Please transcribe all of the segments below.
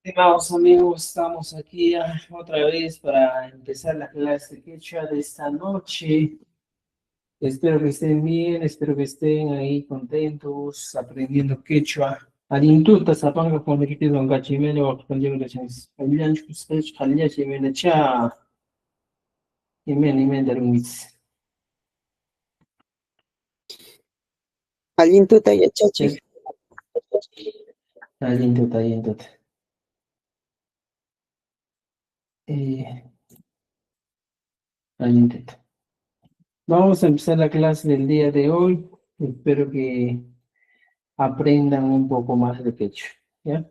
Estimados amigos, estamos aquí otra vez para empezar la clase de quechua de esta noche. Espero que estén bien, espero que estén ahí contentos, aprendiendo quechua. Alintuta sapanga con el que don gachimeno con yo que chans. Alian chusech halia chimena cha. Imen darungis. Allintuta yachachiq. Alintuta. Alintuta. Vamos a empezar la clase del día de hoy. Espero que aprendan un poco más de quechua, ¿ya?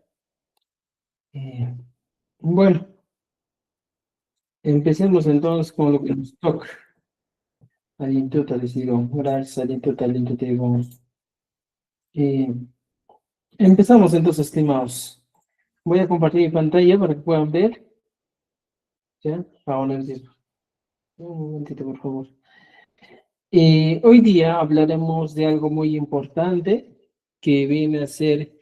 Bueno, empecemos entonces con lo que nos toca. Alintuta, les digo. Gracias, alintuta, digo. Empezamos entonces, estimados. Voy a compartir mi pantalla para que puedan ver. ¿Ya? Ahora les digo. Un momentito, por favor. Hoy día hablaremos de algo muy importante que viene a ser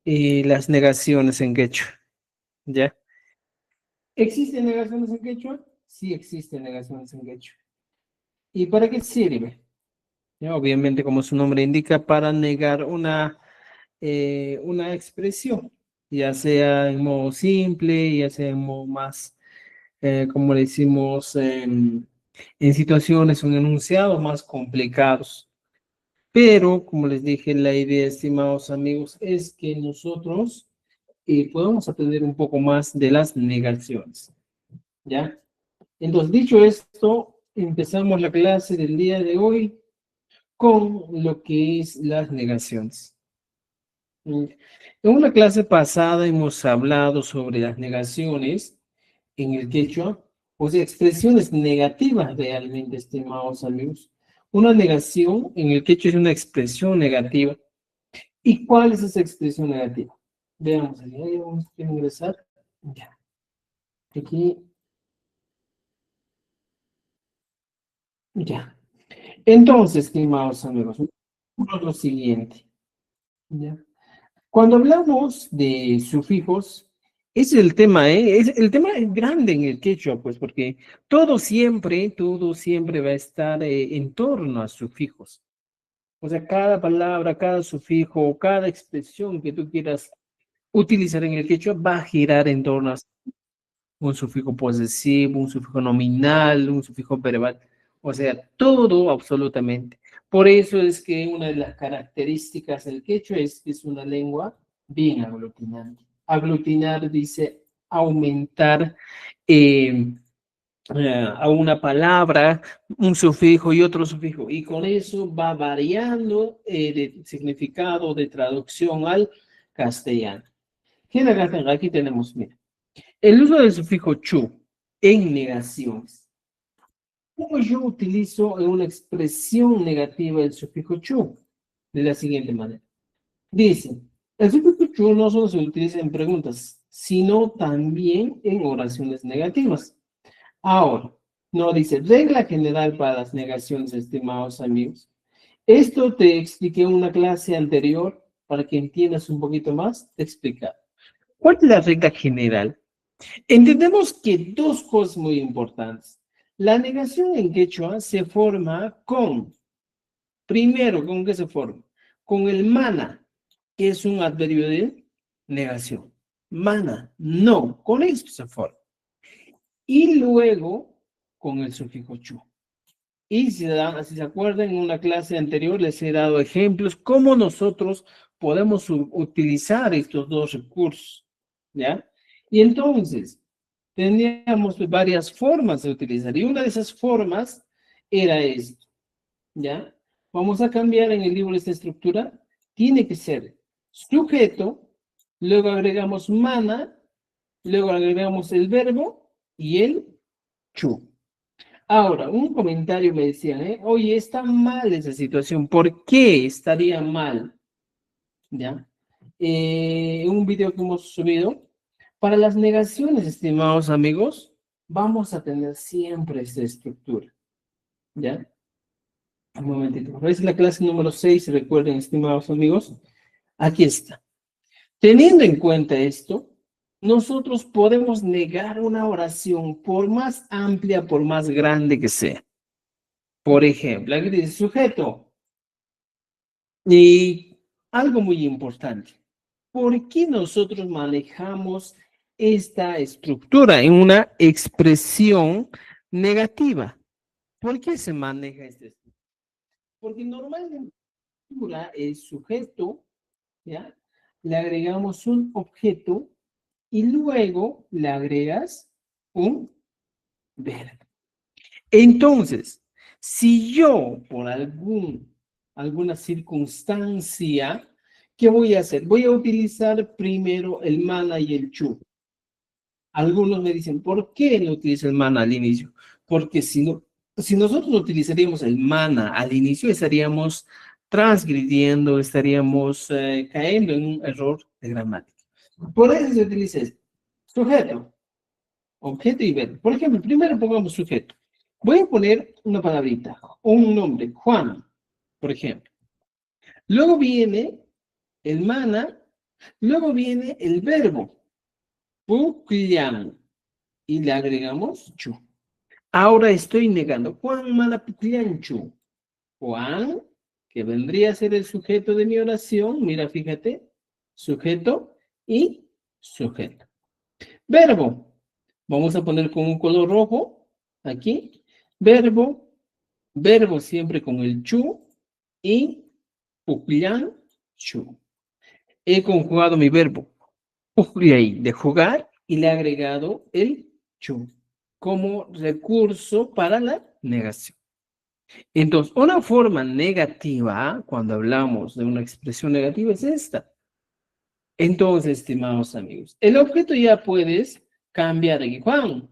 las negaciones en quechua. ¿Ya? ¿Existen negaciones en quechua? Sí, existen negaciones en quechua. ¿Y para qué sirve? ¿Ya? Obviamente, como su nombre indica, para negar una expresión, ya sea en modo simple, ya sea en modo más, como le decimos, en situaciones o en enunciados más complicados. Pero, como les dije, la idea, estimados amigos, es que nosotros podamos aprender un poco más de las negaciones, ¿ya? Entonces, dicho esto, empezamos la clase del día de hoy con lo que es las negaciones. En una clase pasada hemos hablado sobre las negaciones en el quechua, o sea, expresiones negativas realmente, estimados amigos. Una negación en el quechua es una expresión negativa. ¿Y cuál es esa expresión negativa? Veamos, ahí vamos a ingresar. Ya. Aquí. Ya. Entonces, estimados amigos, lo siguiente. ¿Ya? Cuando hablamos de sufijos, es el tema, ¿eh? El tema es grande en el quechua, pues, porque todo siempre va a estar en torno a sufijos. O sea, cada palabra, cada sufijo, cada expresión que tú quieras utilizar en el quechua va a girar en torno a un sufijo posesivo, un sufijo nominal, un sufijo verbal. O sea, todo absolutamente. Por eso es que una de las características del quechua es que es una lengua bien aglutinante. Aglutinar dice aumentar a una palabra, un sufijo y otro sufijo. Y con eso va variando de significado de traducción al castellano. Aquí tenemos, mira. El uso del sufijo chu en negaciones. ¿Cómo yo utilizo en una expresión negativa el sufijo chu? De la siguiente manera. Dice, el sufijo chu no solo se utiliza en preguntas, sino también en oraciones negativas. Ahora, no dice regla general para las negaciones, estimados amigos. Esto te expliqué en una clase anterior para que entiendas un poquito más, te explicar. ¿Cuál es la regla general? Entendemos que dos cosas muy importantes. La negación en quechua se forma con, primero, ¿con qué se forma? Con el mana, que es un adverbio de negación. Mana, no, con esto se forma. Y luego con el sufijo chu. Y si se acuerdan, en una clase anterior les he dado ejemplos cómo nosotros podemos utilizar estos dos recursos, ¿ya? Y entonces, teníamos varias formas de utilizar, y una de esas formas era esto, ¿ya? Vamos a cambiar en el libro esta estructura, tiene que ser sujeto, luego agregamos mana, luego agregamos el verbo y el chu. Ahora, un comentario me decían, oye, está mal esa situación, ¿por qué estaría mal? ¿Ya? Un video que hemos subido, para las negaciones, estimados amigos, vamos a tener siempre esta estructura, ¿ya? Un momentito, es la clase número 6, recuerden, estimados amigos, aquí está. Teniendo en cuenta esto, nosotros podemos negar una oración por más amplia, por más grande que sea. Por ejemplo, aquí dice sujeto. Y algo muy importante. ¿Por qué nosotros manejamos esta estructura en una expresión negativa? ¿Por qué se maneja esta estructura? Porque normalmente el sujeto, ¿ya? Le agregamos un objeto y luego le agregas un verbo. Entonces, si yo por alguna circunstancia, ¿qué voy a hacer? Voy a utilizar primero el mana y el chu. Algunos me dicen, ¿por qué no utiliza el mana al inicio? Porque si nosotros utilizaríamos el mana al inicio, estaríamos transgrediendo, estaríamos cayendo en un error de gramática. Por eso se utiliza esto. Sujeto, objeto y verbo. Por ejemplo, primero pongamos sujeto. Voy a poner una palabrita, o un nombre, Juan, por ejemplo. Luego viene el mana, luego viene el verbo, puclian, y le agregamos chu. Ahora estoy negando. Juan mana puclian chu. Juan, que vendría a ser el sujeto de mi oración, mira, fíjate, sujeto y sujeto. Verbo, vamos a poner con un color rojo, aquí, verbo, verbo siempre con el chu y puclian chu. He conjugado mi verbo de jugar y le he agregado el chu como recurso para la negación. Entonces, una forma negativa, cuando hablamos de una expresión negativa, es esta. Entonces, estimados amigos, el objeto ya puedes cambiar aquí. Juan,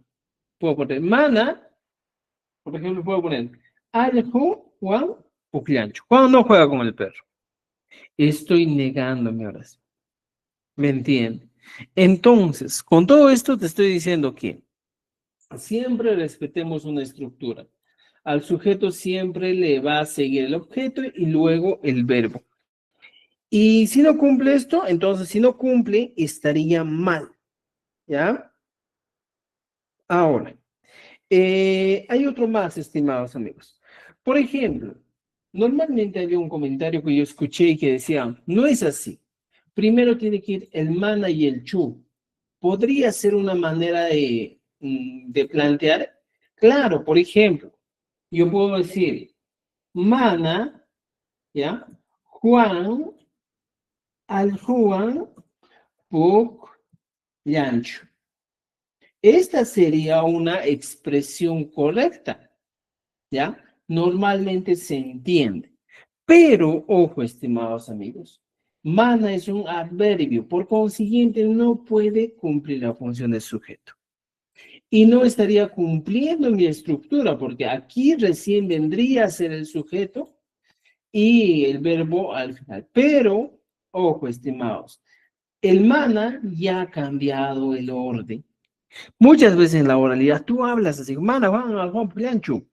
puedo poner mana, por ejemplo, puedo poner aljo, Juan, pucliancho. Juan no juega con el perro. Estoy negando mi oración. ¿Me entiendes? Entonces, con todo esto te estoy diciendo que siempre respetemos una estructura. Al sujeto siempre le va a seguir el objeto y luego el verbo. Y si no cumple esto, entonces si no cumple, estaría mal. ¿Ya? Ahora, hay otro más, estimados amigos. Por ejemplo, normalmente había un comentario que yo escuché y que decía, no es así. Primero tiene que ir el mana y el chu. ¿Podría ser una manera de plantear? Claro, por ejemplo, yo puedo decir, mana, ¿ya? Juan, al Juan, Puc, Yancho. Esta sería una expresión correcta, ¿ya? Normalmente se entiende. Pero, ojo, estimados amigos, mana es un adverbio, por consiguiente no puede cumplir la función de sujeto. Y no estaría cumpliendo mi estructura, porque aquí recién vendría a ser el sujeto y el verbo al final. Pero, ojo, estimados, el mana ya ha cambiado el orden. Muchas veces en la oralidad tú hablas así, mana, Juan, Juan, Plancho,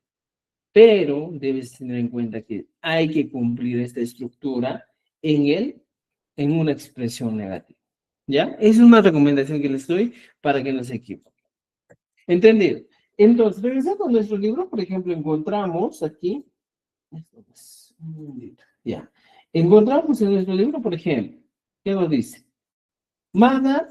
pero debes tener en cuenta que hay que cumplir esta estructura en una expresión negativa. ¿Ya? Es una recomendación que les doy para que no se equivoquen. ¿Entendido? Entonces, regresando a nuestro libro, por ejemplo, encontramos aquí, ya, encontramos en nuestro libro, por ejemplo, ¿qué nos dice? Mana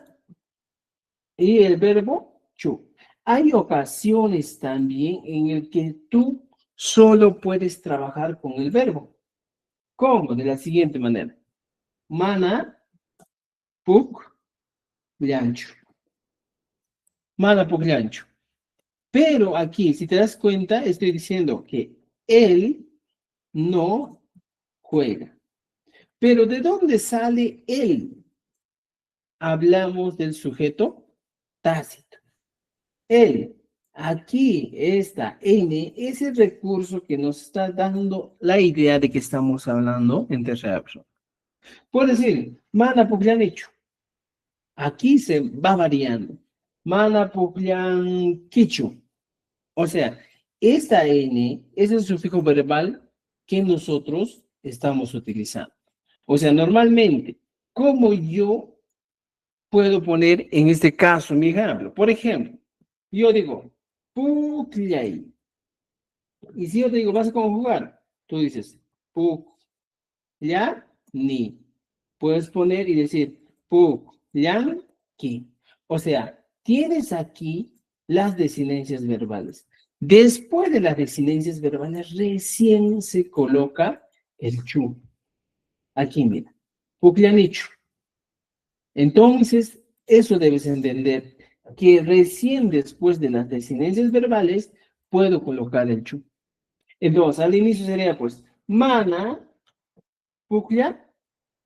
y el verbo chu. Hay ocasiones también en el que tú solo puedes trabajar con el verbo. ¿Cómo? De la siguiente manera. Mana, puk, llancho. Mana, puk, llancho. Pero aquí, si te das cuenta, estoy diciendo que él no juega. Pero ¿de dónde sale él? Hablamos del sujeto tácito. Él, aquí, esta N, es el recurso que nos está dando la idea de que estamos hablando en tercera persona. Por decir, mana puklian hecho. Aquí se va variando. Mana puklian kichu. O sea, esta N es el sufijo verbal que nosotros estamos utilizando. O sea, normalmente, como yo puedo poner en este caso mi ejemplo. Por ejemplo, yo digo, puklay. Y si yo te digo, vas a conjugar, tú dices, ni. Puedes poner y decir, ki. O sea, tienes aquí las desinencias verbales. Después de las desinencias verbales, recién se coloca el chu. Aquí, mira. Puklanichu. Entonces, eso debes entender, que recién después de las desinencias verbales, puedo colocar el chu. Entonces, al inicio sería, pues, mana, pukya,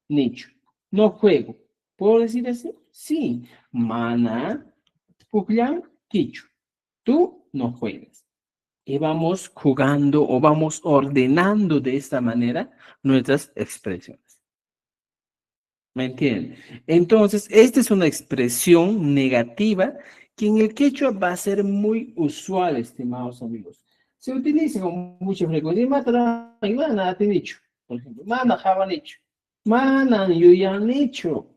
nicho. No juego. ¿Puedo decir así? Sí. Mana, pukya, kichu. Tú no juegas. Y vamos jugando o vamos ordenando de esta manera nuestras expresiones. ¿Me entienden? Entonces, esta es una expresión negativa que en el quechua va a ser muy usual, estimados amigos. Se utiliza con mucha frecuencia. Mata, mana, te dicho. Por ejemplo, mana, jaban hecho. Mana, yo ya han hecho.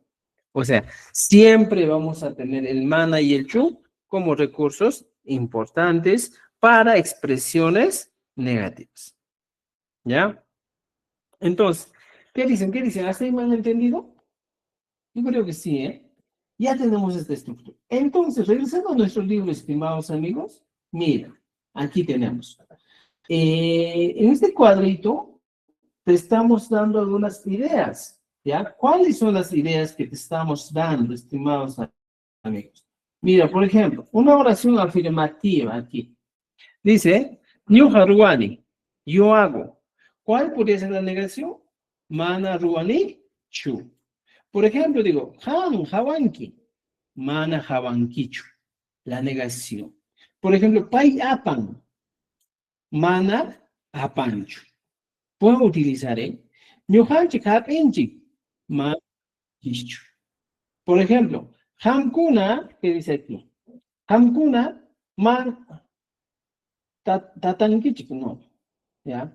O sea, siempre vamos a tener el mana y el chu como recursos importantes para expresiones negativas. ¿Ya? Entonces, ¿qué dicen? ¿Qué dicen? ¿Hasta ahí me han entendido? Yo creo que sí, ¿eh? Ya tenemos esta estructura. Entonces, regresando a nuestro libro, estimados amigos, mira, aquí tenemos. En este cuadrito te estamos dando algunas ideas, ¿ya? ¿Cuáles son las ideas que te estamos dando, estimados amigos? Mira, por ejemplo, una oración afirmativa aquí. Dice, Ñu haruani, yo hago. ¿Cuál podría ser la negación? Mana ruani, chu. Por ejemplo, digo, han, hawanki, mana hawankichu, la negación. Por ejemplo, pai apan, mana apanchu. Puedo utilizar, ñuhanchik hapinchik, mana kischu. Por ejemplo, hamkuna, ¿qué dice aquí? Hamkuna, man, tatankichik, no, ¿ya?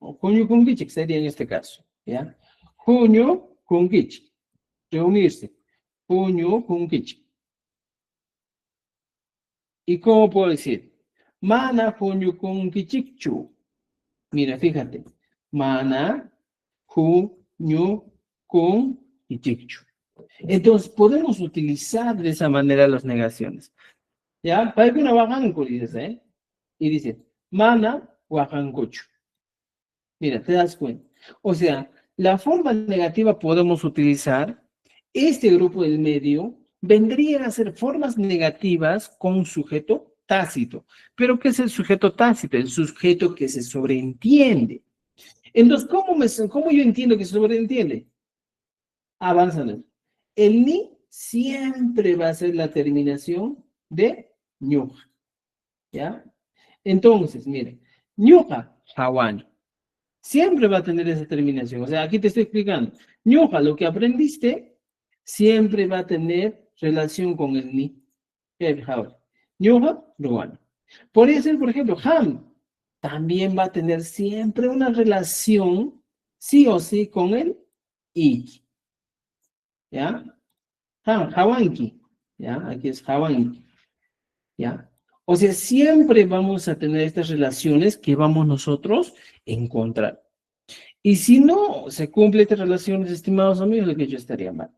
O junio kunkichik sería en este caso, ¿ya? Junio kunkichik, reunirse. Junio kunkichik. ¿Y cómo puedo decir? Mana con kichikchu. Mira, fíjate. Mana con kichikchu. Entonces, podemos utilizar de esa manera las negaciones. ¿Ya? Para que una bajanco, dices, ¿eh? Y dice, mana wajancochu. Mira, te das cuenta. O sea, la forma negativa podemos utilizar este grupo del medio, vendrían a ser formas negativas con un sujeto tácito. ¿Pero qué es el sujeto tácito? El sujeto que se sobreentiende. Entonces, ¿cómo yo entiendo que se sobreentiende? Avanzando. El ni siempre va a ser la terminación de ñuja. ¿Ya? Entonces, miren, ñuja, hawani. Siempre va a tener esa terminación. O sea, aquí te estoy explicando. Ñuja, lo que aprendiste, siempre va a tener relación con el ni. Ñuja, ruana. Por eso, por ejemplo, ham también va a tener siempre una relación, sí o sí, con el i. ¿Ya? Ham, hawanki. ¿Ya? Aquí es hawanki. ¿Ya? O sea, siempre vamos a tener estas relaciones que vamos nosotros a encontrar. Y si no se cumple estas relaciones, estimados amigos, lo que yo estaría mal.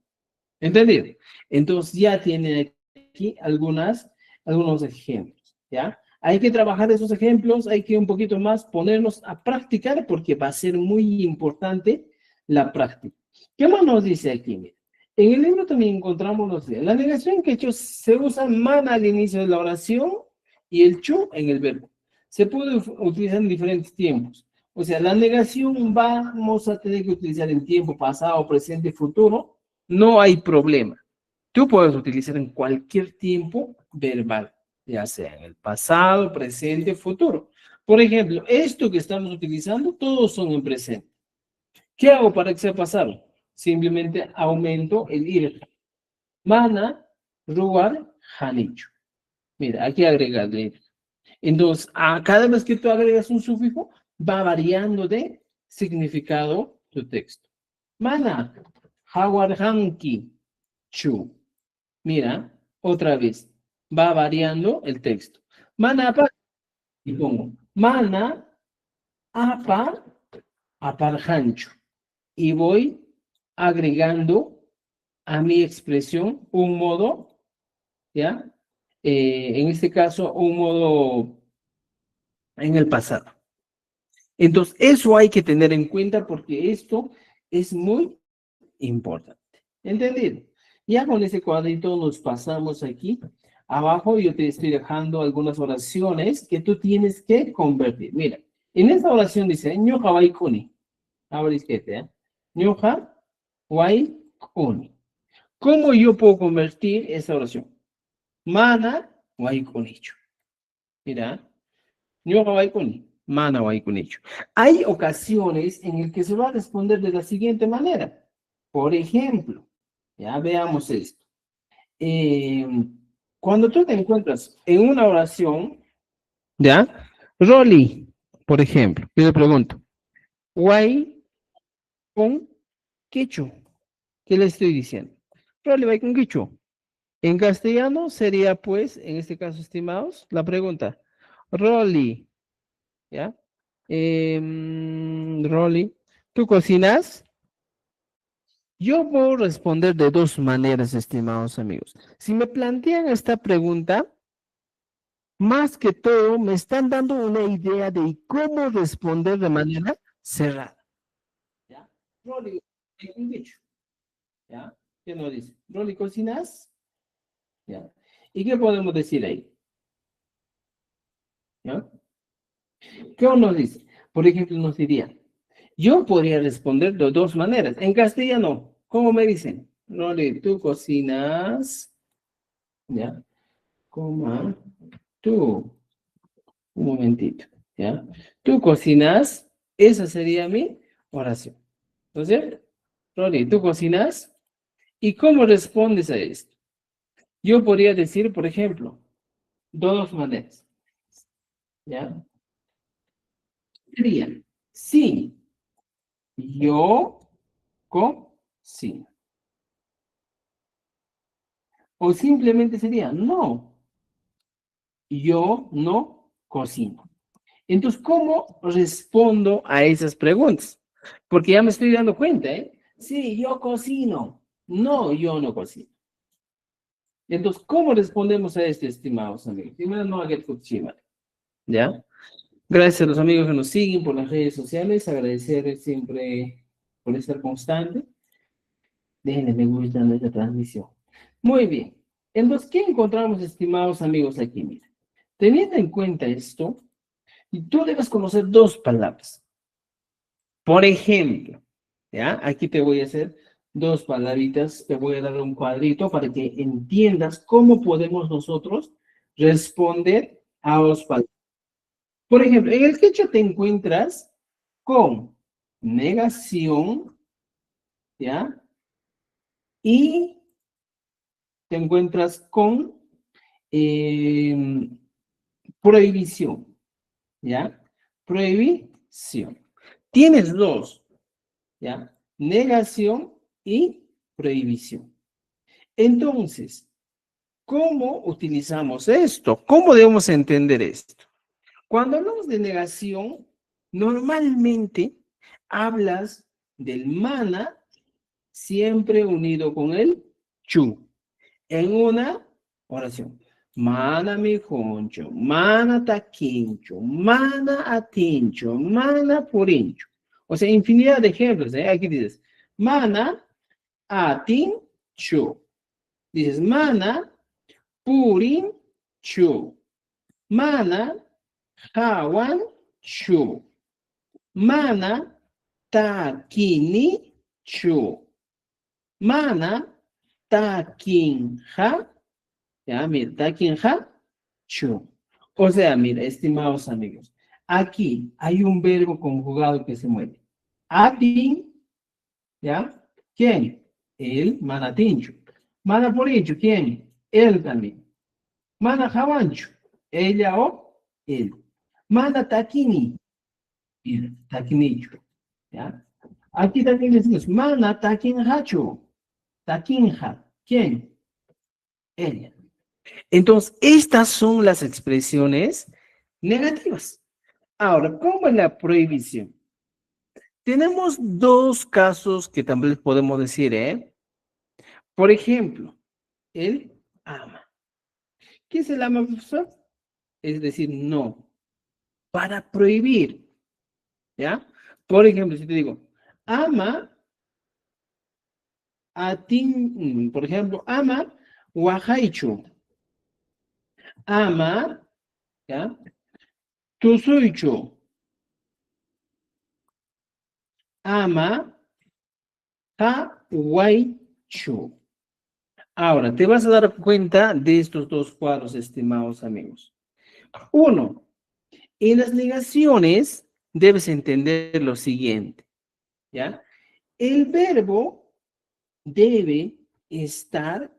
¿Entendido? Entonces ya tienen aquí algunos ejemplos, ¿ya? Hay que trabajar esos ejemplos, hay que un poquito más ponernos a practicar porque va a ser muy importante la práctica. ¿Qué más nos dice aquí? Mira, en el libro también encontramos los días. La negación que hecho se usa man al inicio de la oración y el chu en el verbo. Se puede utilizar en diferentes tiempos. O sea, la negación vamos a tener que utilizar en tiempo pasado, presente y futuro. No hay problema. Tú puedes utilizar en cualquier tiempo verbal, ya sea en el pasado, presente, futuro. Por ejemplo, esto que estamos utilizando, todos son en presente. ¿Qué hago para que sea pasado? Simplemente aumento el ir. Mana, ruar, hanicho. Mira, aquí agrega el ir. Entonces, a cada vez que tú agregas un sufijo, va variando de significado tu texto. Mana, hawarhanki, chu. Mira, otra vez. Va variando el texto. Mana apa, y pongo. Mana apa aparjancho. Y voy agregando a mi expresión un modo, ¿ya? En este caso, un modo en el pasado. Entonces, eso hay que tener en cuenta porque esto es muy importante. ¿Entendido? Ya con ese cuadrito nos pasamos aquí. Abajo yo te estoy dejando algunas oraciones que tú tienes que convertir. Mira, en esta oración dice, ñoja waikuni. Ahora izquierda, ¿eh? Ñoja waikuni. ¿Cómo yo puedo convertir esa oración? Mana waikunicho. Mira, ñoja waikuni. Mana waikunicho. Hay ocasiones en las que se va a responder de la siguiente manera. Por ejemplo, ya veamos esto. Eh, Cuando tú te encuentras en una oración, ¿ya? Rolly, por ejemplo, yo le pregunto, ¿Guay con quechu? ¿Qué le estoy diciendo? Rolly, ¿guay con quechu? En castellano sería, pues, en este caso, estimados, la pregunta, Rolly, ¿ya? Rolly, ¿tú cocinas? Yo puedo responder de dos maneras, estimados amigos. Si me plantean esta pregunta, más que todo me están dando una idea de cómo responder de manera cerrada. ¿Ya? Rolly, un dicho. ¿Ya? ¿Qué nos dice? Rolly, ¿cocinas? ¿Ya? ¿Y qué podemos decir ahí? ¿Ya? ¿Qué nos dice? Por ejemplo, nos diría, yo podría responder de dos maneras. En castellano, ¿cómo me dicen? Rolly, ¿tú cocinas? ¿Ya? Coma, tú. Un momentito, ¿ya? Tú cocinas, esa sería mi oración. Entonces, Rory, ¿tú cocinas? ¿Y cómo respondes a esto? Yo podría decir, por ejemplo, dos maneras, ¿ya? Sería, sí, yo cocino. O simplemente sería, no, yo no cocino. Entonces, ¿cómo respondo a esas preguntas? Porque ya me estoy dando cuenta, ¿eh? Sí, yo cocino. No, yo no cocino. Entonces, ¿cómo respondemos a esto, estimados amigos? Primero, no haga el ¿ya? Gracias a los amigos que nos siguen por las redes sociales. Agradecer siempre por estar constante. Déjenle me gusta en esta transmisión. Muy bien. Entonces, ¿qué encontramos, estimados amigos, aquí? Mira, teniendo en cuenta esto, tú debes conocer dos palabras. Por ejemplo, ¿ya? Aquí te voy a hacer dos palabritas, te voy a dar un cuadrito para que entiendas cómo podemos nosotros responder a dos palabras. Por ejemplo, en el quechua te encuentras con negación, ¿ya? Y te encuentras con eh, prohibición, ¿ya? Prohibición. Tienes dos, ¿ya? Negación y prohibición. Entonces, ¿cómo utilizamos esto? ¿Cómo debemos entender esto? Cuando hablamos de negación, normalmente hablas del mana siempre unido con el chu en una oración. Mana mi concho, mana taquincho, mana atincho, mana purincho. O sea, infinidad de ejemplos, ¿eh? Aquí dices, mana atincho. Dices, mana purincho. Mana hawancho. Mana taquinicho. Mana taquinja. Ya, mira, taquinja, chu. O sea, mira, estimados amigos, aquí hay un verbo conjugado que se mueve. Atin, ¿ya? ¿Quién? El manatincho. Manaporincho, ¿quién? Él también. Manajabancho, ella o él. Manataquini, el taquinicho, ¿ya? Aquí también decimos, mana taquinjacho, taquinja, ¿quién? ella. Entonces, estas son las expresiones negativas. Ahora, ¿cómo es la prohibición? Tenemos dos casos que también les podemos decir, ¿eh? Por ejemplo, el ama. ¿Qué es el ama, profesor? Es decir, no. Para prohibir, ¿ya? Por ejemplo, si te digo, ama a ti, por ejemplo, ama wahaichu. Ama, ¿ya? Tusuichu. Ama hawaichu. Ahora, te vas a dar cuenta de estos dos cuadros, estimados amigos. Uno, en las negaciones debes entender lo siguiente, ¿ya? El verbo debe estar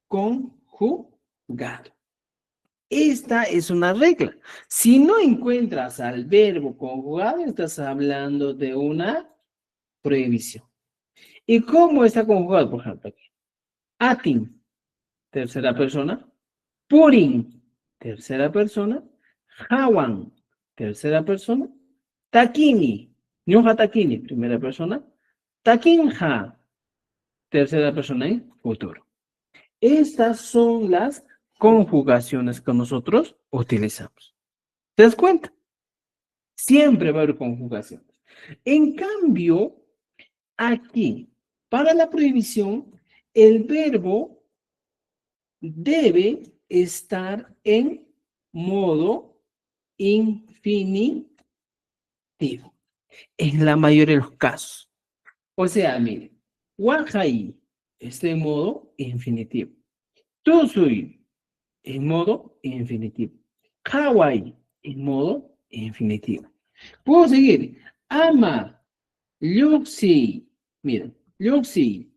conjugado. Esta es una regla. Si no encuentras al verbo conjugado, estás hablando de una prohibición. ¿Y cómo está conjugado, por ejemplo, aquí? Atin, tercera persona. Purin, tercera persona. Hawan, tercera persona. Takini, ñuja takini, primera persona. Takinja, tercera persona en futuro. Estas son las conjugaciones que nosotros utilizamos. ¿Te das cuenta? Siempre va a haber conjugaciones. En cambio, aquí, para la prohibición, el verbo debe estar en modo infinitivo, en la mayoría de los casos. O sea, mire, Wahai está en modo infinitivo. Tusui en modo infinitivo. Hawaii en modo infinitivo. Puedo seguir. Ama, Luxi, miren, Luxi,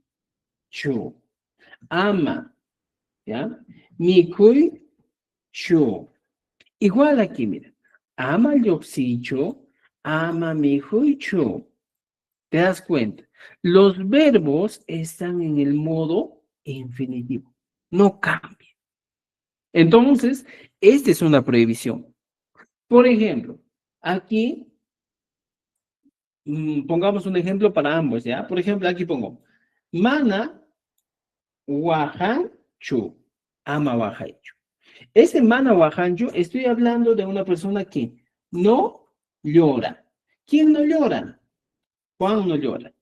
Chu, ama, ¿ya? Mikui, Chu. Igual aquí, mira. Ama Luxi, Chu, ama Mikui, Chu. ¿Te das cuenta? Los verbos están en el modo infinitivo. No cambian. Entonces, esta es una prohibición. Por ejemplo, aquí pongamos un ejemplo para ambos, ¿ya? Por ejemplo, aquí pongo, mana wahanchu, ama wahanchu. Ese mana wahanchu, estoy hablando de una persona que no llora. ¿Quién no llora? Juan no llora.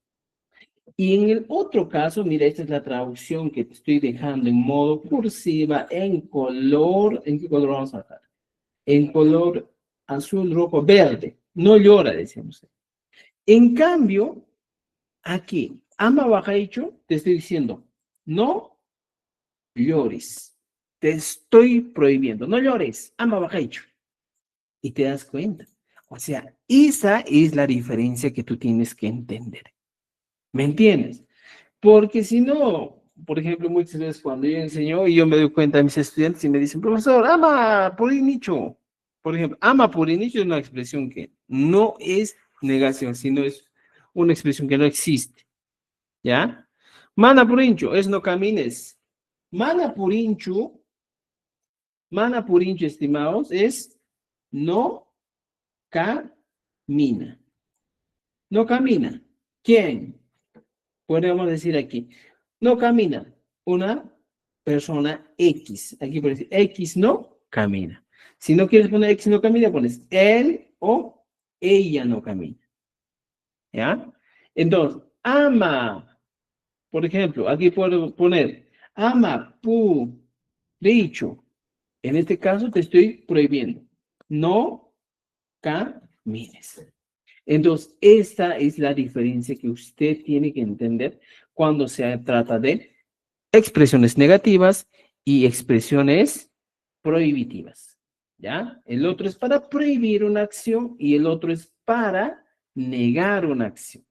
Y en el otro caso, mira, esta es la traducción que te estoy dejando en modo cursiva, en color, ¿en qué color vamos a dejar? En color azul, rojo, verde. No llora, decimos. En cambio, aquí, ama bajaicho, te estoy diciendo, no llores. Te estoy prohibiendo, no llores, ama bajaicho. Y te das cuenta. O sea, esa es la diferencia que tú tienes que entender. ¿Me entiendes? Porque si no, por ejemplo, muchas veces cuando yo enseño y yo me doy cuenta de mis estudiantes y me dicen, profesor, ama por inicho. Por ejemplo, ama por inicho es una expresión que no es negación, sino es una expresión que no existe. ¿Ya? Mana purincho es no camines. Mana purincho, estimados, es no camina. No camina. ¿Quién? Podríamos decir aquí. No camina. Una persona X. Aquí por decir X no camina. Si no quieres poner X no camina, pones él o ella no camina. ¿Ya? Entonces, ama. Por ejemplo, aquí puedo poner ama, pu, dicho. En este caso te estoy prohibiendo. No camines. Entonces, esta es la diferencia que usted tiene que entender cuando se trata de expresiones negativas y expresiones prohibitivas. ¿Ya? El otro es para prohibir una acción y el otro es para negar una acción.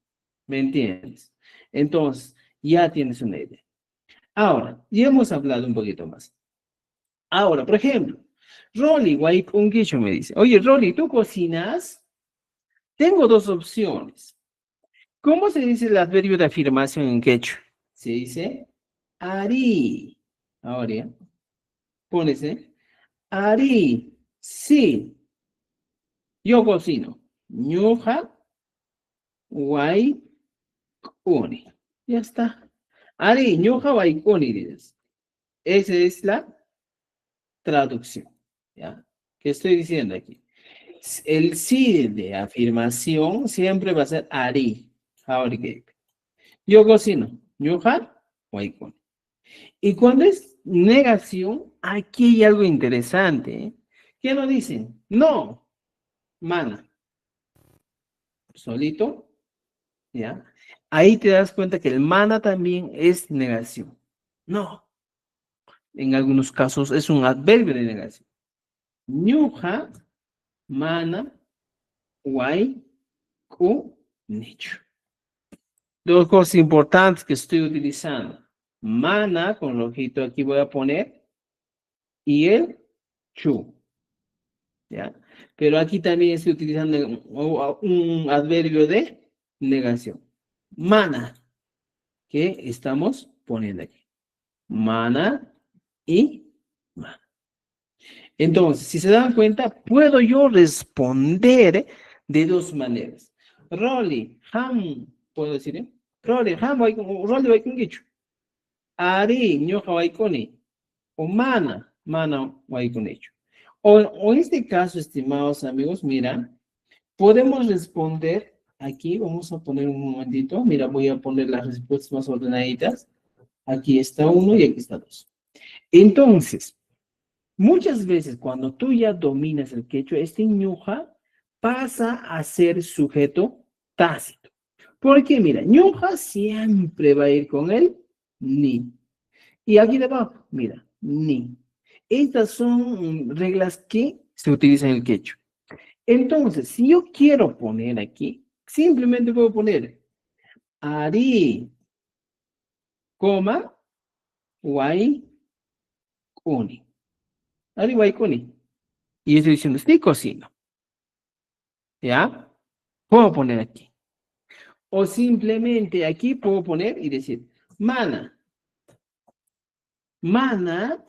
¿Me entiendes? Entonces, ya tienes una idea. Ahora, ya hemos hablado un poquito más. Ahora, por ejemplo, Rolly, un guicho me dice, oye, Rolly, ¿tú cocinas? Tengo dos opciones. ¿Cómo se dice el adverbio de afirmación en quechua? Se dice ari. Ahora, ¿ya? Pones, Ari, sí, yo cocino. Ñuja, guay, cuni. Ya está. Ari, ñuja, guay, cuni, dices. Esa es la traducción. ¿Ya? ¿Qué estoy diciendo aquí? El sí de afirmación siempre va a ser Ari. Ahora, yo cocino. Ñuja, guay, cuni. Y cuando es negación, aquí hay algo interesante. ¿Qué nos dicen? No, mana, solito, ¿ya? Ahí te das cuenta que el mana también es negación. No, en algunos casos es un adverbio de negación. Ñuja, mana, guay, ku, nicho. Dos cosas importantes que estoy utilizando. Mana, con rojito aquí voy a poner, y el chu. ¿Ya? Pero aquí también estoy utilizando un adverbio de negación. Mana, que estamos poniendo aquí. Mana y mana. Entonces, si se dan cuenta, puedo yo responder de dos maneras. Rolly, ham, puedo decir, Rolly, ham, Rolly, voy con dicho. Ari, ñoja, voy con o mana, mana, voy con hecho. O en este caso, estimados amigos, mira, podemos responder aquí, vamos a poner un momentito, mira, voy a poner las respuestas más ordenaditas. Aquí está uno y aquí está dos. Entonces, muchas veces cuando tú ya dominas el quechua, este ñuja pasa a ser sujeto tácito. Porque mira, ñuja siempre va a ir con el ni. Y aquí debajo, mira, ni. Estas son reglas que se utilizan en el quechua. Entonces, si yo quiero poner aquí, simplemente puedo poner Ari, coma, guay, cuni. Ari, guay, cuni. Y estoy diciendo, estoy cocino. ¿Ya? Puedo poner aquí. O simplemente aquí puedo poner y decir, mana, mana,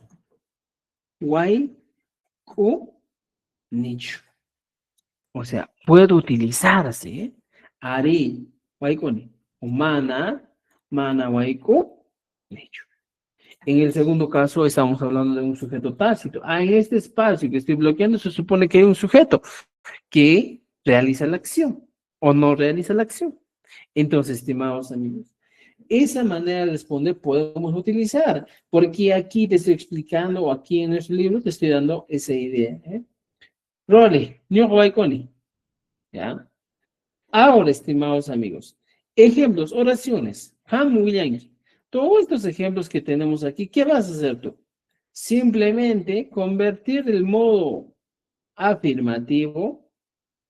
guay, cu, nicho. O sea, puedo utilizarse, Ari, guay, cuni. O mana, guay, cu, nicho. En el segundo caso estamos hablando de un sujeto tácito. En este espacio que estoy bloqueando se supone que hay un sujeto que realiza la acción o no realiza la acción. Entonces, estimados amigos, esa manera de responder podemos utilizar, porque aquí te estoy explicando, o aquí en nuestro libro te estoy dando esa idea. Role, ¿ya? Ahora, estimados amigos, ejemplos, oraciones. Ham William. Todos estos ejemplos que tenemos aquí, ¿qué vas a hacer tú? Simplemente convertir el modo afirmativo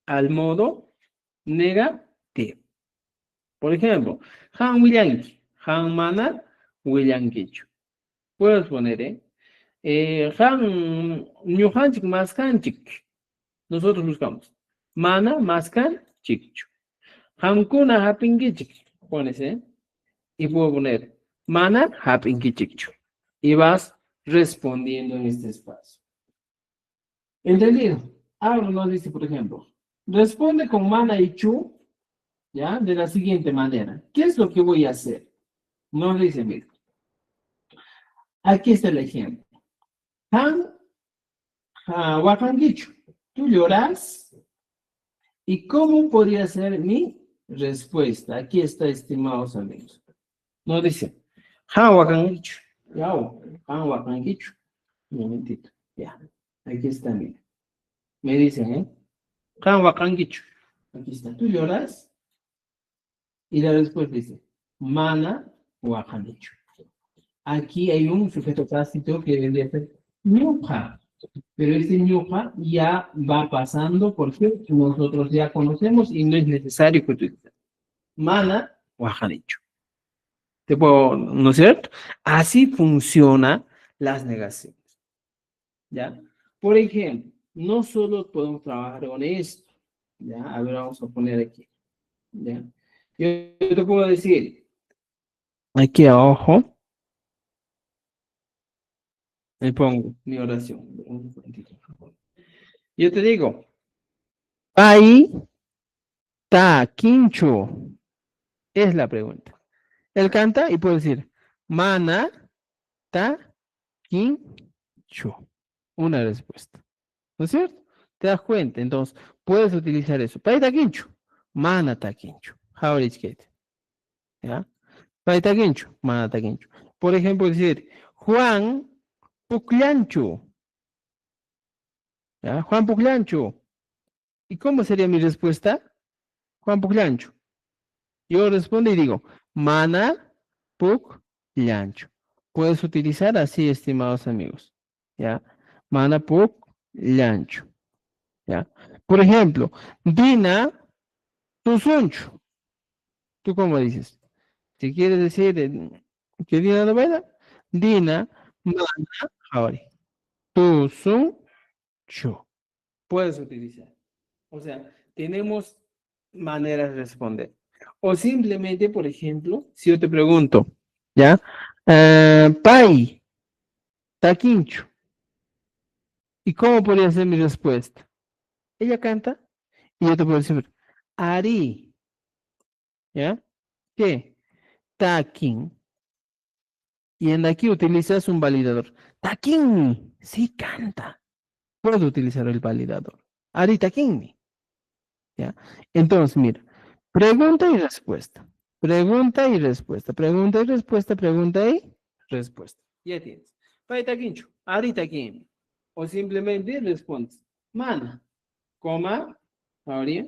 al modo negativo. Por ejemplo, Han William, Han Mana, William Kichu. Puedes poner, Han Nyuhanchik Maskanchik. Nosotros buscamos. Mana Maskan Chichu. Hamkuna Hapingichik. Pones, y puedo poner Mana Hapingichik. Y vas respondiendo en este espacio. ¿Entendido? Ahora nos dice, por ejemplo, responde con mana y chu, ¿ya? De la siguiente manera. ¿Qué es lo que voy a hacer? Nos dice, mira, aquí está el ejemplo. Han, wakan dicho, tú lloras. ¿Y cómo podría ser mi respuesta? Aquí está, estimados amigos. Nos dice, han wakan dicho, ya, han wakan dicho. Un momentito, ya. Aquí está, mira. Me dicen, han wakan dicho. Aquí está, tú lloras. Y la respuesta dice, mana guajanicho. Aquí hay un sujeto tácito que debería ser ñuja. Pero este ñuja ya va pasando porque nosotros ya conocemos y no es necesario que utilice. Mana guajanicho. ¿Te puedo, no es cierto? Así funcionan las negaciones. ¿Ya? Por ejemplo, no solo podemos trabajar con esto. ¿Ya? A ver, vamos a poner aquí. ¿Ya? Yo te puedo decir, aquí abajo, Me pongo mi oración. Un momentito, por favor. Yo te digo, pai ta quincho. Es la pregunta. Él canta y puede decir, mana ta quincho. Una respuesta. ¿No es cierto? ¿Te das cuenta? Entonces, puedes utilizar eso. Pai ta quincho. Mana ta quincho. How is it? ¿Ya? Pai ta quincho. Mana ta quincho. Por ejemplo, decir, Juan Puclancho. ¿Ya? Juan Puclancho. ¿Y cómo sería mi respuesta? Juan Puclancho. Yo respondo y digo, mana Puclancho. Puedes utilizar así, estimados amigos. ¿Ya? Mana Puclancho. ¿Ya? Por ejemplo, Dina Tusuncho. ¿Tú cómo dices? Si quieres decir que Dina novela, Dina mana Javari. Tusuncho. Puedes utilizar. O sea, tenemos maneras de responder. O simplemente, por ejemplo, si yo te pregunto, ¿ya? Pai, taquincho. ¿Y cómo podría ser mi respuesta? Ella canta y yo te puedo decir, Ari, ¿ya? ¿Qué? Taquín. Y en aquí utilizas un validador. Taquín, sí canta. Puedo utilizar el validador. Ari taquín. ¿Ya? Entonces, mira, pregunta y respuesta. Pregunta y respuesta. Pregunta y respuesta. Pregunta y respuesta. Ya tienes. Paita quincho. Ahorita quién. O simplemente respondes. Mana. Coma. Ahora.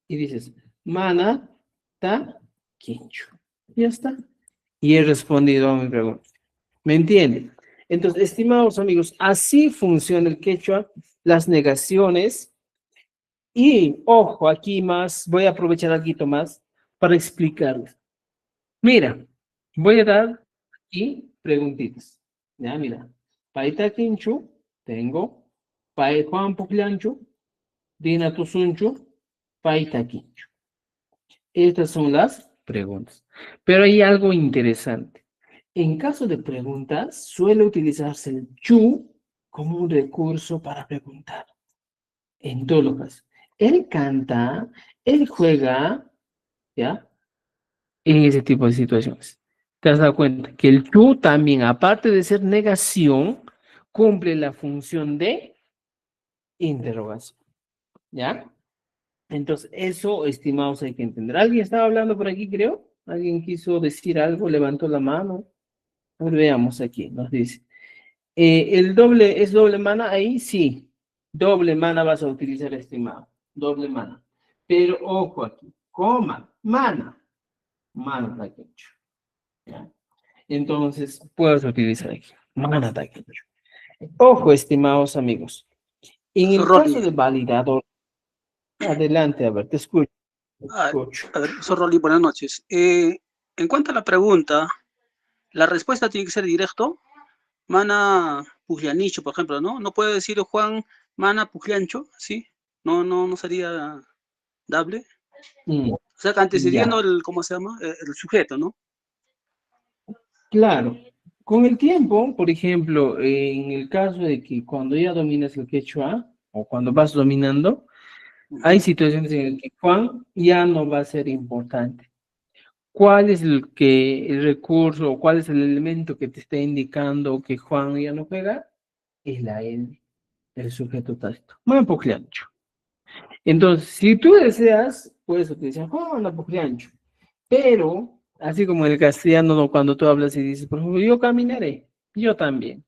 Y dices. Mana. Ta. Quincho. Ya está. Y he respondido a mi pregunta. ¿Me entienden? Entonces, estimados amigos, así funciona el quechua. Las negaciones. Y ojo, aquí más, voy a aprovechar algo más para explicarles. Mira, voy a dar aquí preguntitas. Ya, mira. Paita Quinchu, tengo. Pai Juan Puclanchu, Dina Tusunchu, Paita Quinchu. Estas son las preguntas. Pero hay algo interesante. En caso de preguntas, suele utilizarse el chu como un recurso para preguntar. En todo lo caso. Él canta, él juega, ¿ya? En ese tipo de situaciones. ¿Te has dado cuenta? Que el tú también, aparte de ser negación, cumple la función de interrogación, ¿ya? Entonces, eso, estimados, hay que entender. ¿Alguien estaba hablando por aquí, creo? ¿Alguien quiso decir algo? Levantó la mano. A ver, veamos aquí, nos dice. ¿El doble es doble mana ahí? Sí. Doble mana vas a utilizar, estimado. Doble mana. Pero ojo aquí. Coma. Mana. Mana taquecho. ¿Ya? Entonces, puedes utilizar aquí. Mana taquecho. Ojo, estimados amigos. En Profesor el caso Rolly, de validador, adelante, a ver, te escucho. Te ah, escucho. a ver, profesor Rolly, buenas noches. En cuanto a la pregunta, la respuesta tiene que ser directo. Mana Puglianicho, por ejemplo, ¿no? No puede decir Juan Mana Pugliancho, ¿sí? No sería dable. Mm, O sea, antecediendo ya. el, ¿cómo se llama? El sujeto, ¿no? Claro, con el tiempo, por ejemplo, en el caso de que cuando ya dominas el quechua o cuando vas dominando, hay Ujú. situaciones en las que Juan ya no va a ser importante. ¿Cuál es el recurso o cuál es el elemento que te está indicando que Juan ya no juega? Es la N, el sujeto tácito. Muy ancho. Entonces, si tú deseas, puedes utilizar Juan ancho. Pero, así como en el castellano, ¿no? Cuando tú hablas y dices, por ejemplo, yo caminaré, yo también.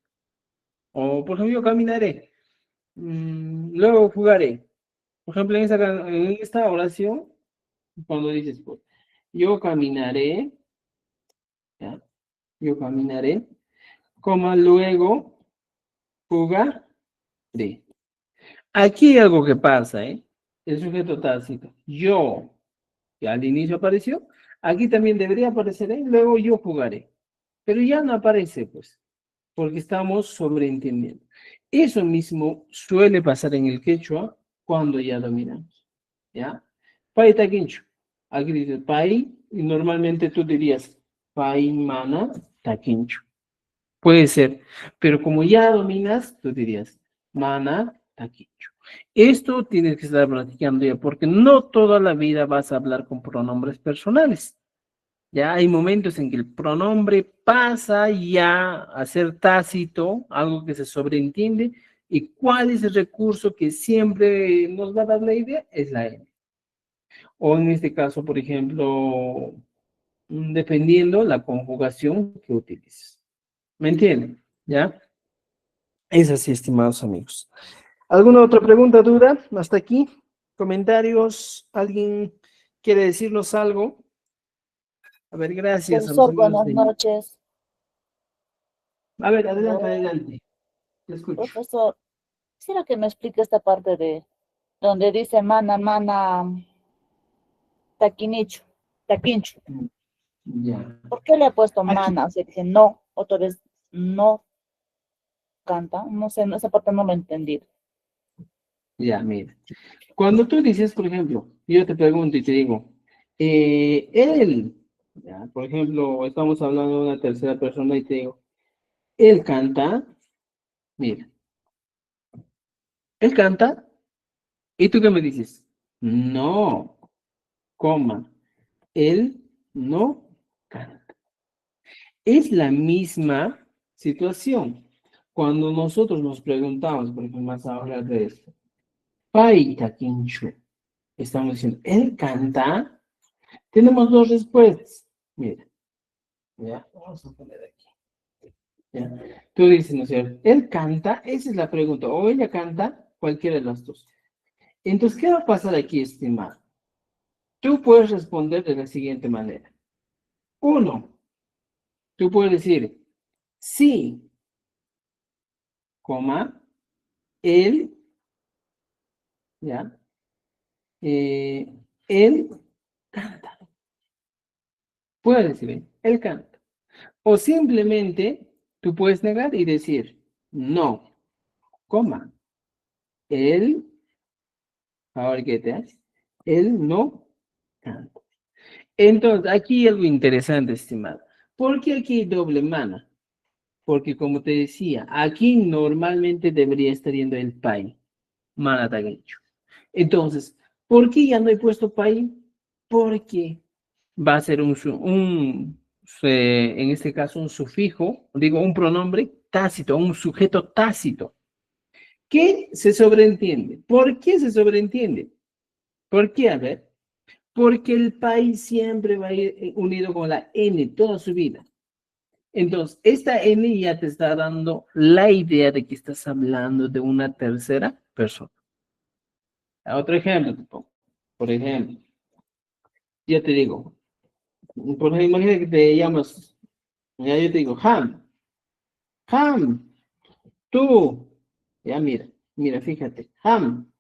O, por ejemplo, yo caminaré, luego jugaré. Por ejemplo, en esta oración, cuando dices, pues, yo caminaré, ¿ya? Yo caminaré, coma, luego jugaré. Aquí hay algo que pasa, ¿eh? El sujeto tácito. Yo, que al inicio apareció, aquí también debería aparecer, ¿eh? Luego yo jugaré. Pero ya no aparece, pues, porque estamos sobreentendiendo. Eso mismo suele pasar en el quechua cuando ya dominamos, ¿ya? Pai taquincho. Aquí dice pai, y normalmente tú dirías pai mana taquincho. Puede ser, pero como ya dominas, tú dirías, mana taquicho. Esto tienes que estar practicando ya, porque no toda la vida vas a hablar con pronombres personales. Ya hay momentos en que el pronombre pasa ya a ser tácito, algo que se sobreentiende. ¿Y cuál es el recurso que siempre nos va a dar la idea? Es la N. O en este caso, por ejemplo, dependiendo la conjugación que utilices. ¿Me entienden? ¿Ya? Es así, estimados amigos. ¿Alguna otra pregunta, duda? Hasta aquí. ¿Comentarios? ¿Alguien quiere decirnos algo? A ver, gracias a los Profesor, amigos buenas de... noches. A ver, adelante, Aló, adelante. Te escucho. profesor, quisiera que me explique esta parte de donde dice mana, mana, taquinicho, taquincho. Ya. ¿Por qué le ha puesto Aquí, mana? O sea, dice no, otra vez no canta. No sé, esa parte no lo he entendido. ya, mira. Cuando tú dices, por ejemplo, yo te pregunto y te digo, él, ya, por ejemplo, estamos hablando de una tercera persona y te digo, él canta, mira, él canta, ¿y tú qué me dices? No, coma, él no canta. Es la misma situación. Cuando nosotros nos preguntamos, por ejemplo, más ahora de esto, Paita Quinchu, estamos diciendo, él canta, tenemos dos respuestas. Mira, ya, vamos a poner aquí. Ya. Tú dices, ¿no es cierto? Él canta, esa es la pregunta, o ella canta, cualquiera de las dos. Entonces, ¿qué va a pasar aquí, estimado? Tú puedes responder de la siguiente manera. Uno, tú puedes decir, sí, coma, él, ¿ya? Eh, él canta. Puedes decir, él canta. O simplemente tú puedes negar y decir, no, coma, él, ahora qué te hace, él no canta. Entonces, aquí hay algo interesante, estimado. ¿Por qué aquí hay doble mana? Porque como te decía, aquí normalmente debería estar yendo el pai, mana taguecho. Entonces, ¿por qué ya no he puesto pai? Porque va a ser en este caso, un sufijo, digo, un pronombre tácito, un sujeto tácito, que se sobreentiende. ¿Por qué se sobreentiende? ¿Por qué? A ver, porque el país siempre va a ir unido con la N toda su vida. Entonces, esta N ya te está dando la idea de que estás hablando de una tercera persona. Otro ejemplo te pongo. Por ejemplo, ya te digo, por ejemplo, imagina que te llamas, ya yo te digo, Ham, tú, ya mira, mira, fíjate, Ham,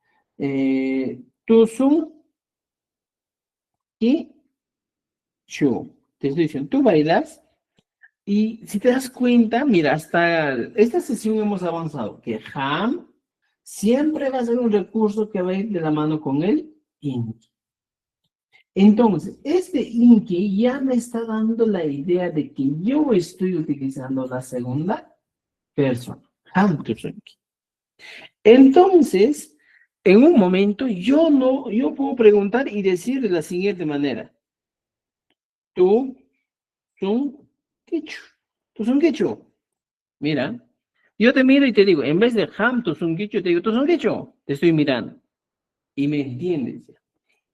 tú son, y chu. Te estoy diciendo, tú bailas, y si te das cuenta, mira, hasta esta sesión hemos avanzado, que Ham siempre va a ser un recurso que va a ir de la mano con el Inki. Entonces, este Inki ya me está dando la idea de que yo estoy utilizando la segunda persona, Ham Tusunki. Entonces, en un momento, yo puedo preguntar y decir de la siguiente manera, tú son quechu, tú son quechu. Mira, yo te miro y te digo, en vez de ham, tú son quechu, te digo, tú son quechu, te estoy mirando. Y me entiendes.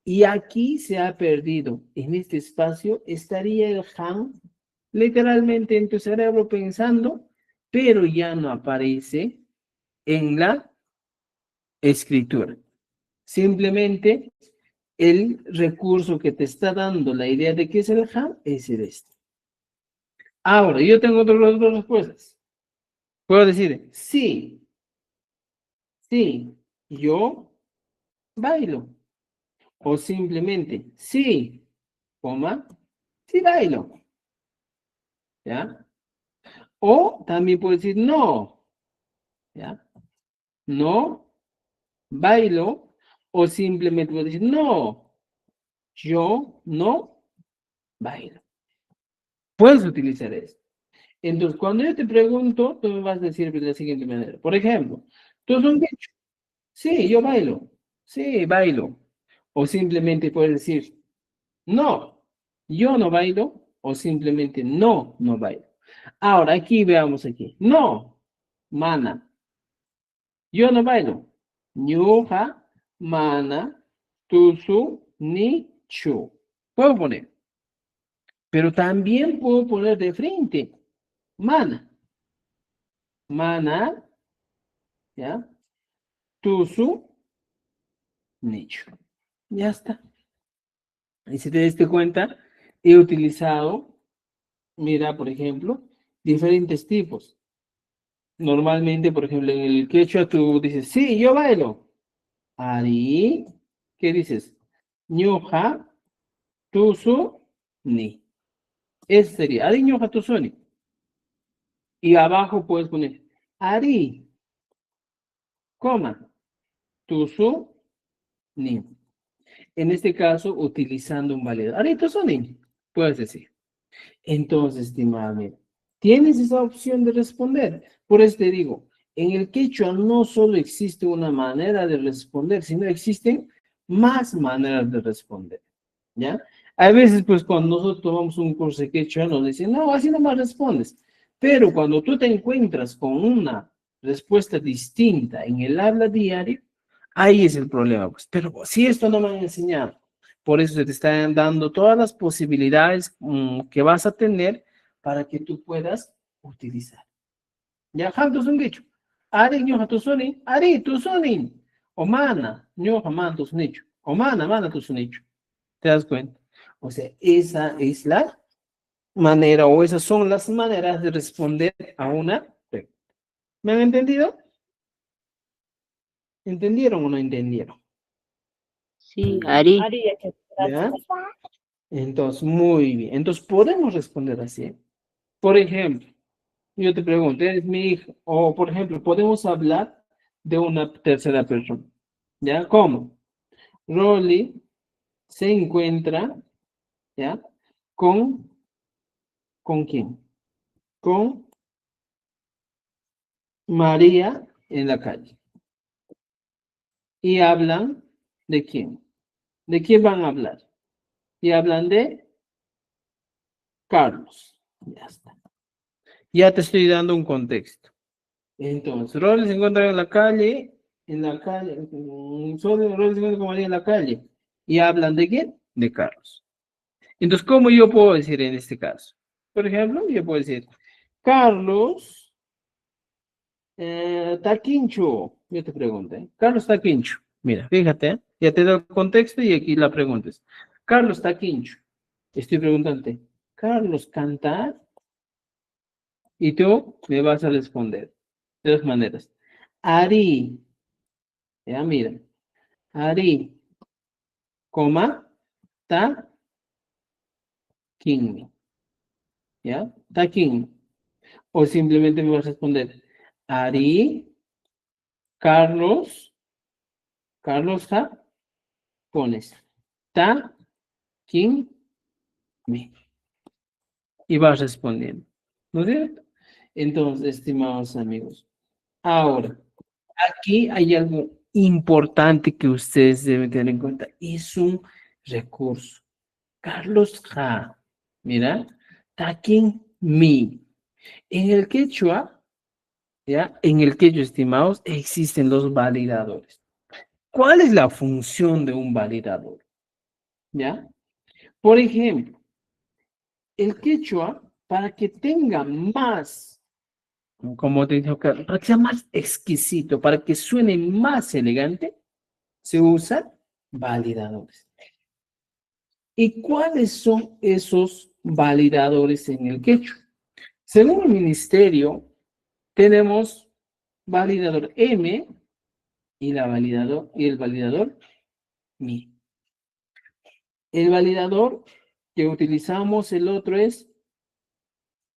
Y aquí se ha perdido, en este espacio, estaría el ham literalmente en tu cerebro pensando, pero ya no aparece en la escritura. Simplemente el recurso que te está dando la idea de qué es el ham es el este. Ahora, yo tengo otras dos respuestas. Puedo decir, sí, sí, yo bailo. O simplemente, sí, coma, sí bailo. ¿Ya? O también puedo decir, no, ¿ya? No bailo. O simplemente puedo decir, no, yo no bailo. Puedes utilizar eso. Entonces, cuando yo te pregunto, tú me vas a decir de la siguiente manera. Por ejemplo, ¿tú es un quechua? Sí, yo bailo. Sí, bailo. O simplemente puedes decir, no, yo no bailo. O simplemente, no, no bailo. Ahora, aquí veamos aquí. No, mana, yo no bailo. Ñuja, mana, tusu, ni, chu. Puedo poner. Pero también puedo poner de frente. Mana, mana, ¿ya? Tusu, nicho. Ya está. Y si te diste cuenta, he utilizado, mira, por ejemplo, diferentes tipos. Normalmente, por ejemplo, en el quechua tú dices, sí, yo bailo. Ari, ¿qué dices? Ñuja, tusu, ni. Ese sería, Ari, ñuja, tusu, ni. Y abajo puedes poner, Ari, coma, tusu, ni. En este caso, utilizando un validador. Ari, tusu, ni. Puedes decir. Entonces, estimado amigo, tienes esa opción de responder. Por eso te digo, en el quechua no solo existe una manera de responder, sino existen más maneras de responder, ¿ya? A veces, pues, cuando nosotros tomamos un curso de quechua, nos dicen, no, así nomás respondes. Pero cuando tú te encuentras con una respuesta distinta en el habla diario, ahí es el problema, pues. Pero si esto no me han enseñado, por eso se te están dando todas las posibilidades que vas a tener para que tú puedas utilizar. Ya, hantos un dicho. Ari, ñoja, tu sonin. Ari, tu sonin. O mana, ñoja, man, tu sonicho. O mana, tu sonicho. ¿Te das cuenta? O sea, esa es la manera, o esas son las maneras de responder a una pregunta. ¿Me han entendido? ¿Entendieron o no entendieron? Sí, Ari. Ari, ¿Ya? gracias. Entonces, muy bien. Entonces, podemos responder así. Por ejemplo, yo te pregunto, ¿eres mi hija? O, por ejemplo, podemos hablar de una tercera persona. ¿Ya? ¿Cómo? Rolly se encuentra, ¿ya? ¿Con quién? Con María en la calle. ¿Y hablan de quién? ¿De quién van a hablar? Y hablan de Carlos. Ya está. Ya te estoy dando un contexto. Entonces, Rolly se encuentra solo Rolly se encuentra con María en la calle. ¿Y hablan de quién? De Carlos. Entonces, ¿cómo yo puedo decir en este caso? Por ejemplo, yo puedo decir, Carlos Taquincho. Yo te pregunto, ¿eh? Carlos Taquincho. Mira, fíjate, ¿eh? Ya te doy el contexto y aquí la pregunta es, Carlos Taquincho. Estoy preguntándote, ¿Carlos canta? Y tú me vas a responder de dos maneras. Ari, ya mira, Ari, coma, ta, king, ¿ya? Ta king. O simplemente me vas a responder, Ari, Carlos, ja, pones, ta, king, me. Y vas respondiendo, ¿no es cierto? Entonces, estimados amigos, ahora, aquí hay algo importante que ustedes deben tener en cuenta. Es un recurso. Carlos Ja. Mira, Takin Mi. En el quechua, ¿ya? En el quechua, estimados, existen los validadores. ¿Cuál es la función de un validador? ¿Ya? Por ejemplo, el quechua, para que tenga más, como te digo, para que sea más exquisito, para que suene más elegante, se usan validadores. ¿Y cuáles son esos validadores en el quechua? Según el ministerio, tenemos validador M y el validador Mi. El validador que utilizamos, el otro es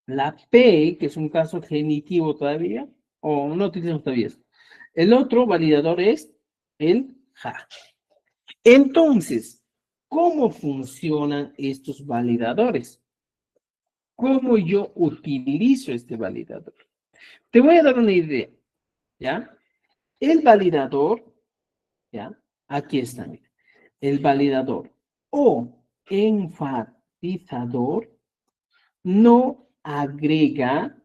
la P, que es un caso genitivo todavía, o no utilizamos todavía esto. El otro validador es el Ja. Entonces, ¿cómo funcionan estos validadores? cómo yo utilizo este validador. Te voy a dar una idea, ¿ya? El validador, ¿ya? Aquí está, mira. El validador o enfatizador no agrega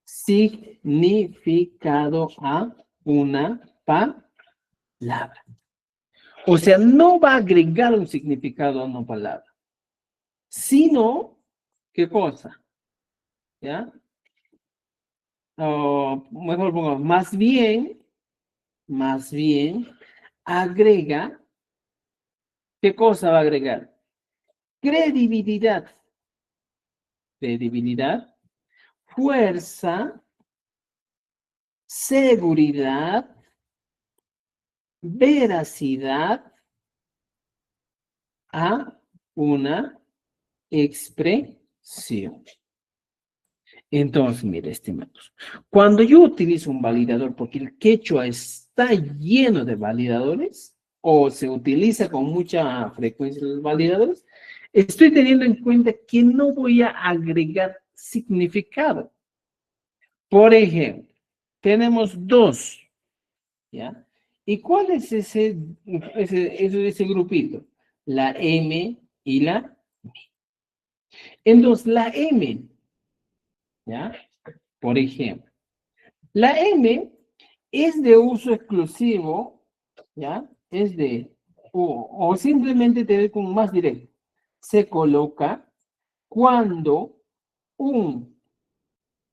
significado a una palabra. O sea, no va a agregar un significado a una palabra, sino, ¿qué cosa? ¿Ya? O mejor pongamos, más bien, agrega, ¿qué cosa va a agregar? Credibilidad, credibilidad, fuerza, seguridad, veracidad a una expresión. Entonces, mire, estimados, cuando yo utilizo un validador, porque el quechua está lleno de validadores, o se utiliza con mucha frecuencia los validadores, estoy teniendo en cuenta que no voy a agregar significado. Por ejemplo, tenemos dos, ¿ya? ¿Y cuál es ese grupito? La M y la M. Entonces, la M, ¿ya? Por ejemplo, la M es de uso exclusivo, ¿ya? Es de, o simplemente te doy como más directo. Se coloca cuando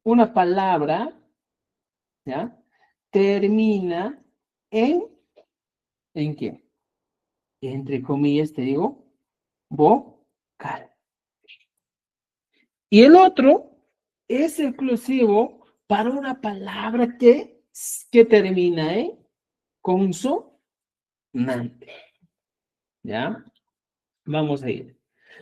una palabra, ¿ya? Termina ¿en qué? Entre comillas te digo, vocal. Y el otro es exclusivo para una palabra que termina en consonante. ¿Ya? Vamos a ir.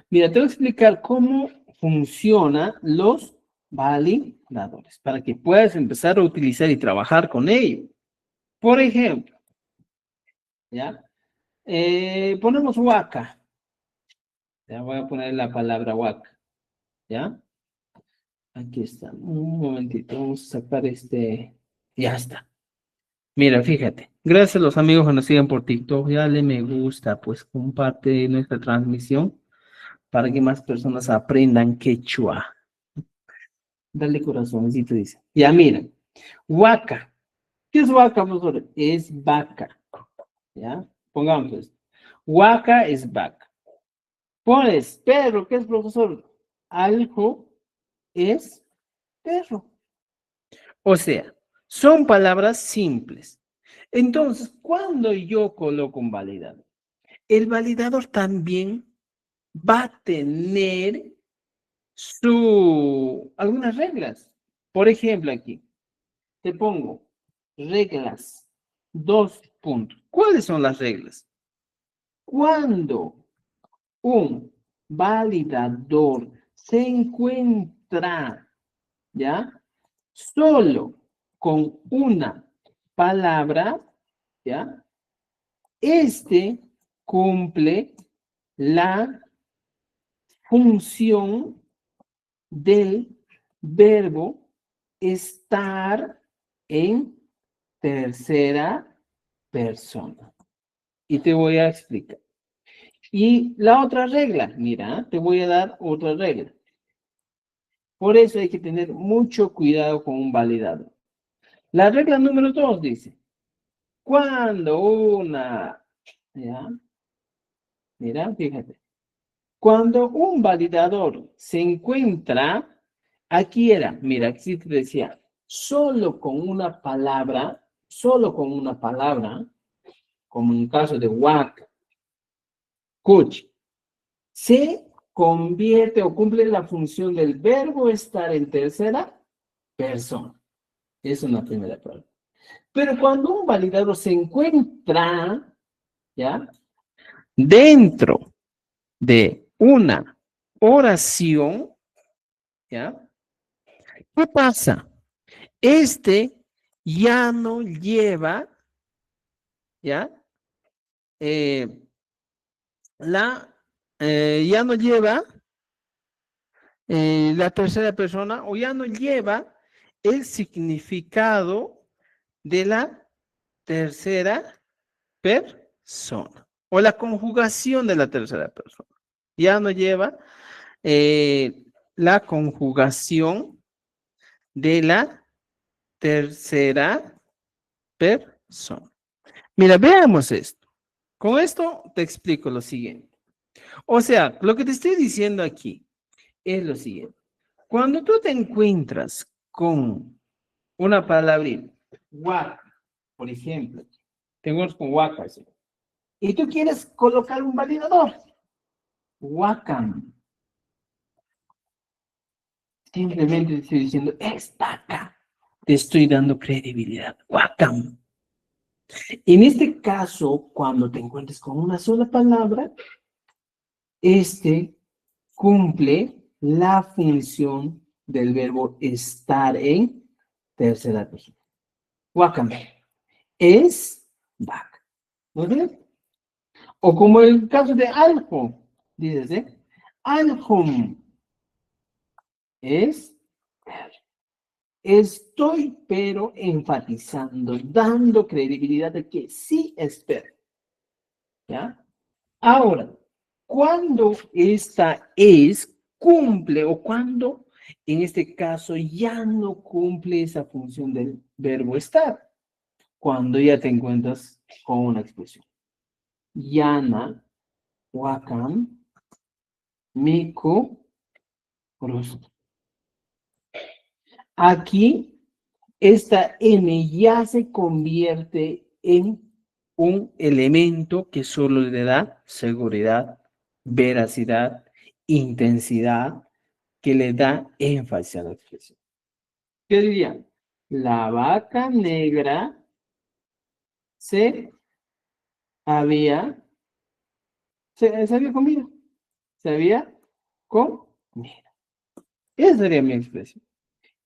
Mira, te voy a explicar cómo funcionan los validadores para que puedas empezar a utilizar y trabajar con ellos. Por ejemplo, ¿ya? Ponemos huaca. Ya voy a poner la palabra huaca. ¿Ya? Aquí está. Un momentito. Vamos a sacar este. Ya está. Mira, fíjate. Gracias a los amigos que nos siguen por TikTok. Dale me gusta, pues comparte nuestra transmisión para que más personas aprendan quechua. Dale corazoncito, dice. Ya, mira. Huaca. ¿Qué es huaca, profesor? Es vaca. ¿Ya? Pongamos esto. Huaca es vaca. Pones perro. ¿Qué es, profesor? Algo es perro. O sea, son palabras simples. Entonces, cuando yo coloco un validador, el validador también va a tener algunas reglas. Por ejemplo, aquí te pongo reglas, 2 puntos. ¿Cuáles son las reglas? Cuando un validador se encuentra, ¿ya? Solo con una palabra, ¿ya? Este cumple la función del verbo estar en tercera persona. Y te voy a explicar. Y la otra regla, mira, te voy a dar otra regla. Por eso hay que tener mucho cuidado con un validador. La regla número 2 dice, cuando ¿ya? Mira, fíjate. Cuando un validador se encuentra, aquí era, mira, aquí te decía, solo con una palabra, como en el caso de WAC, coach, se convierte o cumple la función del verbo estar en tercera persona. Es una primera prueba. Pero cuando un validador se encuentra, ¿ya? Dentro de una oración, ¿ya? ¿Qué pasa? Este ya no lleva, ¿ya? Eh, ya no lleva la tercera persona o ya no lleva el significado de la tercera persona o la conjugación de la tercera persona. Ya no lleva la conjugación de la tercera persona. Mira, veamos esto. Con esto te explico lo siguiente. O sea, lo que te estoy diciendo aquí es lo siguiente. Cuando tú te encuentras con una palabrita, huaca, por ejemplo, te encuentras con huaca, ¿sí? Y tú quieres colocar un validador, huacan. Simplemente te estoy diciendo, está acá. Te estoy dando credibilidad, huacan. En este caso, cuando te encuentres con una sola palabra, este cumple la función del verbo estar en tercera persona. Wakame es back. ¿Ok? O como el caso de algo, dices, alhum es ver. Estoy, pero enfatizando, dando credibilidad de que sí espero. ¿Ya? Ahora, cuando esta es cumple o cuando en este caso ya no cumple esa función del verbo estar, cuando ya te encuentras con una expresión. Yana, wakam, miku, cruz. Aquí, esta N ya se convierte en un elemento que solo le da seguridad, veracidad, intensidad, que le da énfasis a la expresión. ¿Qué diría? La vaca negra se había, se había comido. Se había comido. Esa sería mi expresión.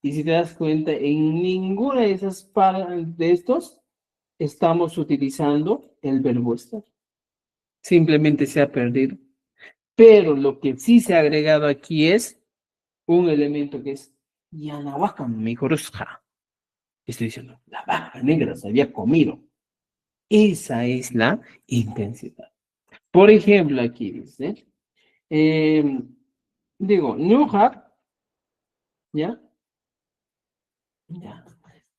Y si te das cuenta, en ninguna de esas de estos estamos utilizando el verbo estar. Simplemente se ha perdido. Pero lo que sí se ha agregado aquí es un elemento que es Yanahuacan, mi corusca. Estoy diciendo, la vaca negra se había comido. Esa es la intensidad. Por ejemplo, aquí dice, digo, Nuhak, ¿ya? Ya.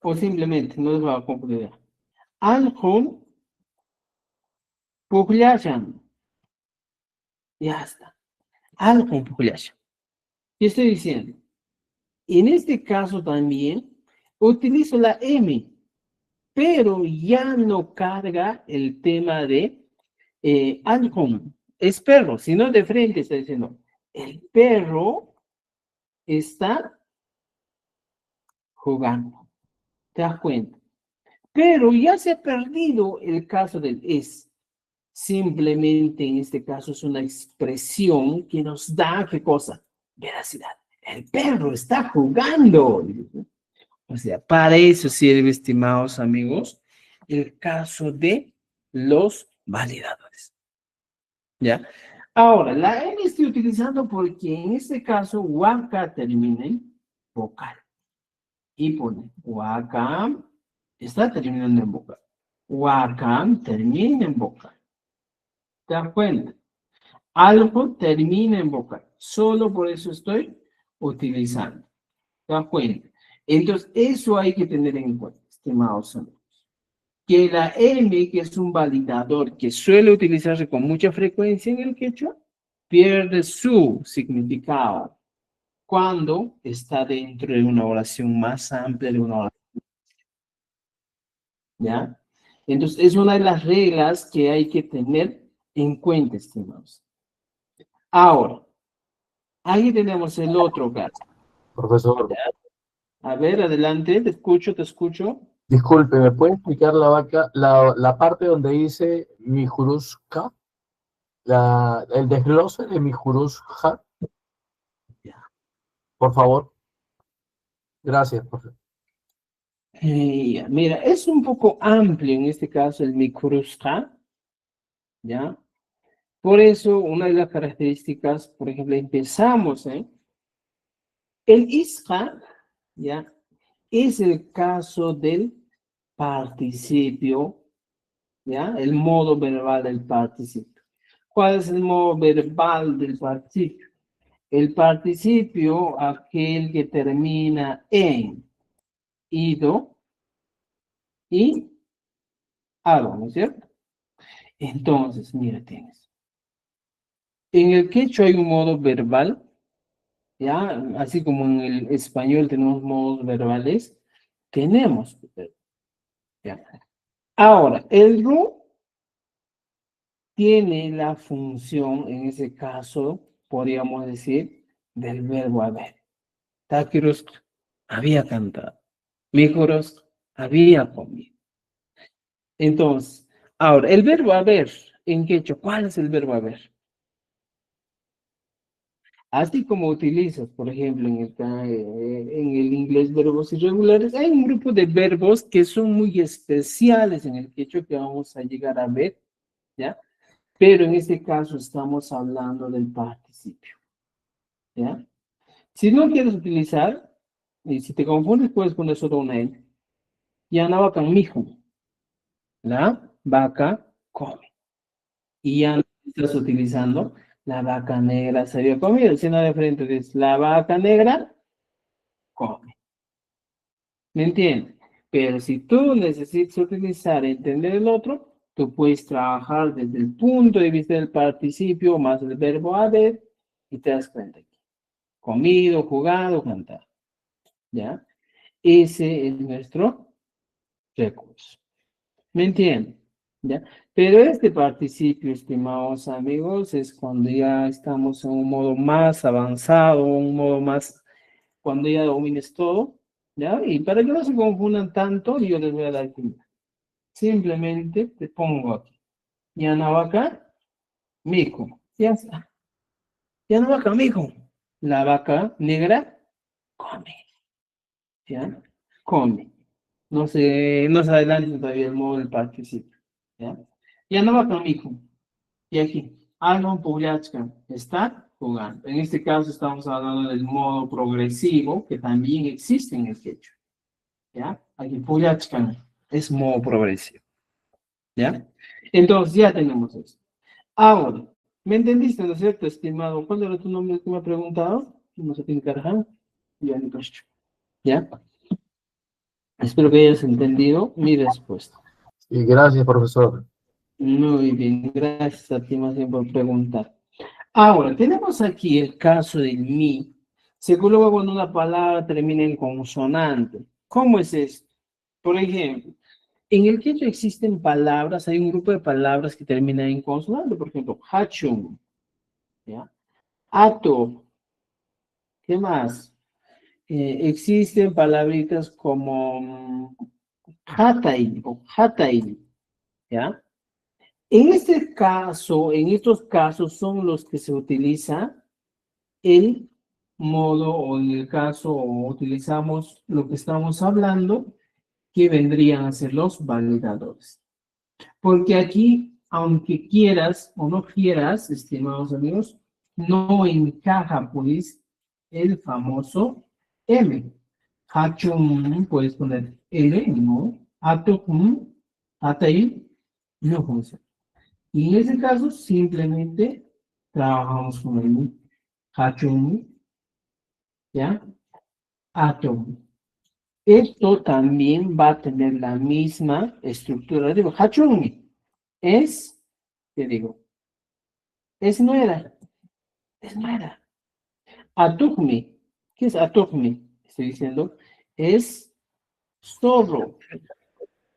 O simplemente, no les va a confundir. Alhun Pugliashan. Ya está. Alhun Pugliashan. ¿Qué estoy diciendo? En este caso también utilizo la M, pero ya no carga el tema de Alhun. Es perro, sino de frente está diciendo, el perro está jugando. ¿Te das cuenta? Pero ya se ha perdido el caso del es. Simplemente en este caso es una expresión que nos da, ¿qué cosa? Veracidad. El perro está jugando. O sea, para eso sirve, estimados amigos, el caso de los validadores. ¿Ya? Ahora, la M estoy utilizando porque en este caso, waka termina en vocal. Y pone, wakam está terminando en vocal. Wakam termina en vocal. ¿Te das cuenta? Algo termina en vocal. Solo por eso estoy utilizando. ¿Te das cuenta? Entonces, eso hay que tener en cuenta, estimados amigos. Que la M, que es un validador que suele utilizarse con mucha frecuencia en el quechua, pierde su significado cuando está dentro de una oración más amplia, de una oración. ¿Ya? Entonces, es una de las reglas que hay que tener en cuenta, estimados. Ahora, ahí tenemos el otro caso. Profesor, A ver, adelante, te escucho, te escucho. disculpe, ¿me puede explicar la parte donde dice Mijuruska? El desglose de Mijuruska, por favor. Gracias, profesor. Mira, es un poco amplio en este caso el Mikurusha, ¿ya? Por eso, una de las características, por ejemplo, empezamos, El isha, ¿ya? Es el caso del participio, ¿ya? El modo verbal del participio. ¿Cuál es el modo verbal del participio? El participio, aquel que termina en ido y ado, ¿no es cierto? Entonces, mira, tienes. En el quechua hay un modo verbal, ¿ya? Así como en el español tenemos modos verbales, tenemos, ¿ya? Ahora, el ru tiene la función, en ese caso, podríamos decir, del verbo haber. Takiros había cantado. Mijoros había comido. Entonces, ahora, el verbo haber, en quechua, ¿cuál es el verbo haber? Así como utilizas, por ejemplo, en el inglés verbos irregulares, hay un grupo de verbos que son muy especiales en el quechua que vamos a llegar a ver, ¿ya? Pero en este caso estamos hablando del participio, ¿ya? Si no quieres utilizar, y si te confundes, puedes poner solo una N. Ya no vaca mijo. La vaca come. Y ya no estás utilizando la vaca negra se había comido, sino de frente es la vaca negra come. ¿Me entiendes? Pero si tú necesitas utilizar, entender el otro, tú puedes trabajar desde el punto de vista del participio más el verbo haber y te das cuenta aquí. Comido, jugado, cantado. ¿Ya? Ese es nuestro recurso. ¿Me entienden? ¿Ya? Pero este participio, estimados amigos, es cuando ya estamos en un modo más avanzado, un modo más, cuando ya domines todo, ¿ya? Y para que no se confundan tanto, yo les voy a dar aquí. Simplemente te pongo aquí. Ya no va acá, mijo. Ya está. Ya no va acá, mijo. La vaca negra come. ¿Ya? Come. No se adelante todavía el modo del participio. ¿Ya? Ya no va con mijo. Y aquí, Alon Pugliachka está jugando. En este caso estamos hablando del modo progresivo, que también existe en el quechua. ¿Ya? Aquí Pugliachka es modo progresivo. ¿Ya? Entonces ya tenemos eso. Ahora, ¿me entendiste, no es cierto, estimado? ¿Cuál era tu nombre que me ha preguntado? No sé quién carajo. Ya, ni cacho. ¿Ya? Espero que hayas entendido mi respuesta. Y gracias, profesor. Muy bien, gracias a ti más bien por preguntar. Ahora, tenemos aquí el caso del mi. Se coloca cuando una palabra termina en consonante. ¿Cómo es esto? Por ejemplo, en el quechua existen palabras, hay un grupo de palabras que terminan en consonante. Por ejemplo, hachum, ¿ya? Ato, ¿qué más? Existen palabritas como hatay o hatay, ¿ya? En este caso, en estos casos son los que se utiliza el modo o en el caso o utilizamos lo que estamos hablando que vendrían a ser los validadores. Porque aquí, aunque quieras o no quieras, estimados amigos, no encaja pues el famoso M. Hachum, puedes poner L, ¿no? Atum, Atay, no funciona. Y en ese caso, simplemente trabajamos con el hachum, ¿ya? Atom. Esto también va a tener la misma estructura. Digo, hachum es, ¿qué digo? Es nuera. Es nuera. Atukmi. ¿Qué es atukmi? Estoy diciendo, es zorro.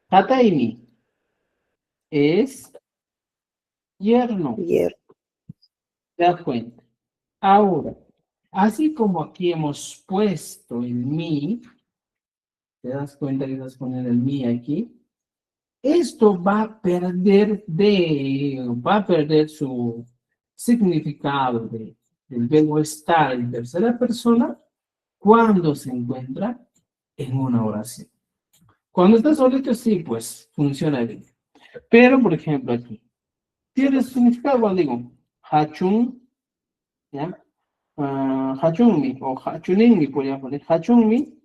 Hataimi es yerno. ¿Te das cuenta? Ahora, así como aquí hemos puesto el mi, ¿te das cuenta que estás poniendo el mi aquí? Esto va a perder su significado del verbo estar en tercera persona cuando se encuentra en una oración. Cuando está solito, sí, pues funciona bien. Pero, por ejemplo, aquí, tiene significado cuando digo, hachun, ¿ya? hachunmi o hachuninmi, podría poner hachunmi,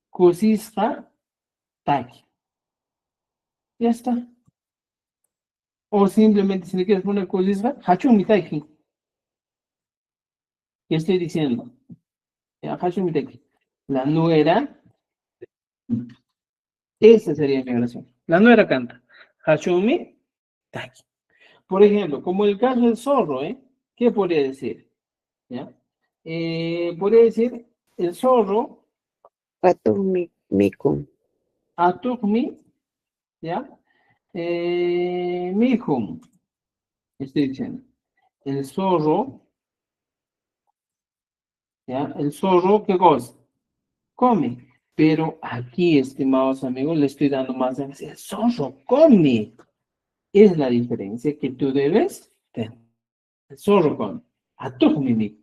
kusisqa taki. Ya está. O simplemente, si le quieres poner kusisqa, hachunmi taki. ¿Qué estoy diciendo? Ya, hachunmi taki. La nuera, esa sería mi oración. La nuera canta. Hachunmi taki. Por ejemplo, como el caso del zorro, ¿eh? ¿Qué podría decir? ¿Ya? Podría decir, el zorro, Patum mikum. atukmi, ¿ya? Mihum, estoy diciendo. El zorro, ¿ya? El zorro, ¿qué cosa? Come. Pero aquí, estimados amigos, le estoy dando más énfasis. El zorro come. Es la diferencia que tú debes tener. El zorro come. Atukmi mihum.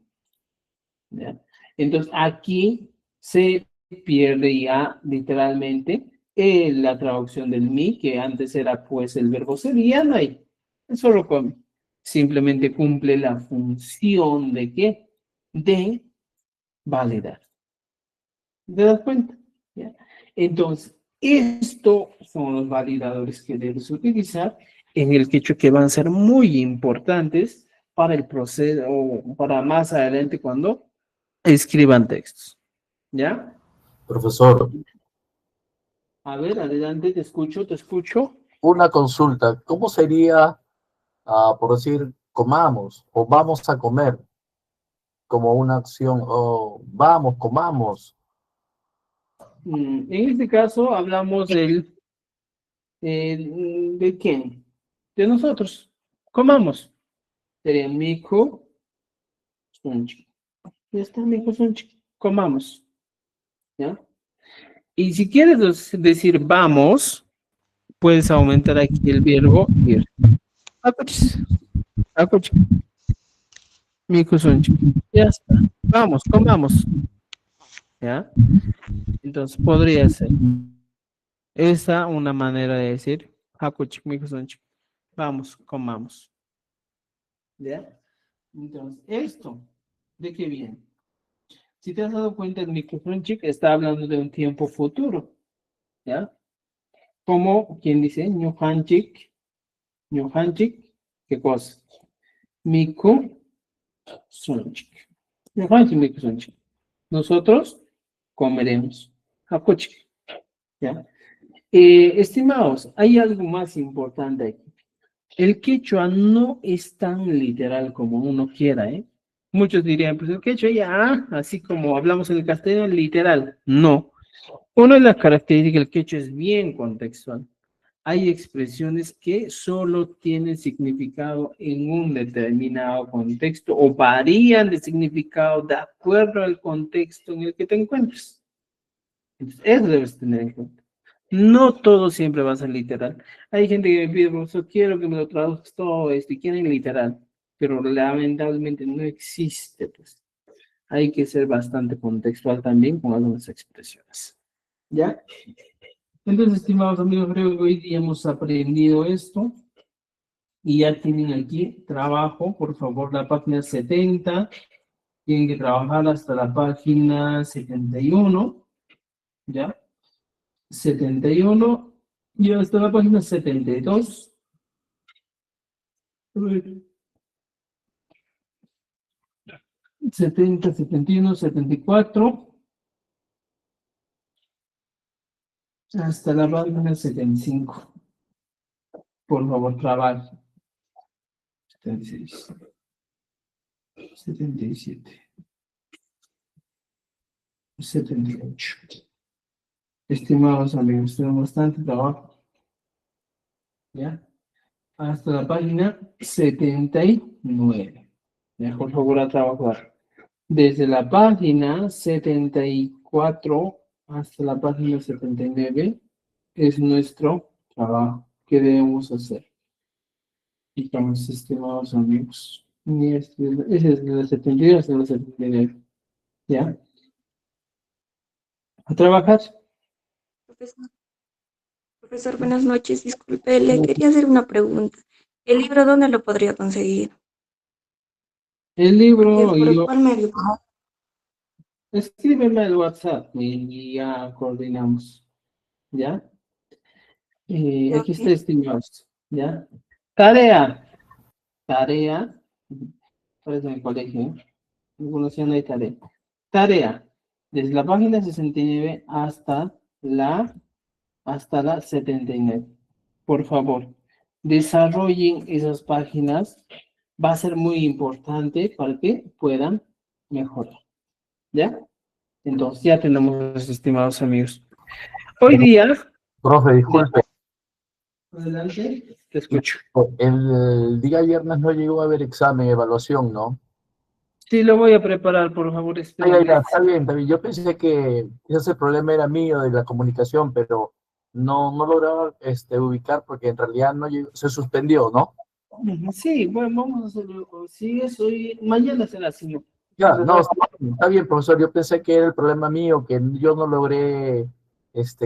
¿Ya? Entonces, aquí se pierde ya literalmente la traducción del mi, que antes era pues el verbo ser, y ya no hay. Es solo come. Simplemente cumple la función de qué? De validar. ¿Te das cuenta? ¿Ya? Entonces, estos son los validadores que debes utilizar en el quechua que van a ser muy importantes para el proceso, o para más adelante cuando escriban textos. ¿Ya? Profesor, A ver, adelante, te escucho, te escucho. una consulta. ¿Cómo sería, por decir, comamos o vamos a comer como una acción o vamos, comamos? En este caso hablamos ¿de quién? De nosotros. Comamos. Sería mico sunchi. Ya está, mico sunchi. Comamos. ¿Ya? Y si quieres decir vamos, puedes aumentar aquí el verbo ir. Acuchis. Acuchis. Mico sunchi. Ya está. Vamos, comamos. ¿Ya? Entonces podría ser esa una manera de decir hakuchik mico sunchi. Vamos, comamos. ¿Ya? Entonces, esto, ¿de qué viene? Si te has dado cuenta, el microfonchik está hablando de un tiempo futuro, ¿ya? Como quien dice, ñuhanchik, ¿qué cosa? Miku sonchik. Ñuhanchik, miku sonchik. Nosotros comeremos. Hakuchik, ¿ya? Estimados, hay algo más importante aquí. El quechua no es tan literal como uno quiera, ¿eh? Muchos dirían, pues el quechua ya, así como hablamos en el castellano, literal. No. Una de las características del quechua es bien contextual. Hay expresiones que solo tienen significado en un determinado contexto o varían de significado de acuerdo al contexto en el que te encuentres. Entonces, eso debes tener en cuenta. No todo siempre va a ser literal. Hay gente que me pide, profesor, quiero que me lo traduzcas todo esto y quieren literal, pero lamentablemente no existe, pues. Hay que ser bastante contextual también con algunas expresiones. ¿Ya? Entonces, estimados amigos, creo que hoy día hemos aprendido esto y ya tienen aquí trabajo, por favor, la página 70. Tienen que trabajar hasta la página 71, ¿ya? 71 y hasta la página 72. 70, 71, 74. Hasta la página 75. Por favor, trabaje. 76. 77. 78. Estimados amigos, tenemos bastante trabajo. ¿Ya? Hasta la página 79. Ya, por favor, a trabajar. Desde la página 74 hasta la página 79 es nuestro trabajo que debemos hacer. Y con mis estimados amigos. Y ese es de la 72 hasta la 79. ¿Ya? A trabajar. Profesor, buenas noches. Disculpe, le quería hacer una pregunta. ¿El libro dónde lo podría conseguir? El libro y yo, ¿Por cuál medio? escríbeme al WhatsApp y ya coordinamos, ¿ya? Aquí está Ok. estimados, ¿ya? Tarea, tarea, parece en el colegio, ¿eh? Algunos ya no hay tarea. Tarea, desde la página 69 hasta la 79. Por favor, desarrollen esas páginas. Va a ser muy importante para que puedan mejorar, ¿ya? Entonces, ya tenemos, estimados amigos. Hoy día, Profe, disculpe, adelante, te escucho. el día viernes no llegó a haber examen, evaluación, ¿no? Sí, lo voy a preparar, por favor, espérame. Está bien, David. Yo pensé que ese problema era mío de la comunicación, pero no lograba ubicar porque en realidad no llegó, se suspendió, ¿no? Sí, bueno, vamos a hacerlo. Sí, eso y mañana será así, ¿no? Ya, no, está bien, profesor. Yo pensé que era el problema mío, que yo no logré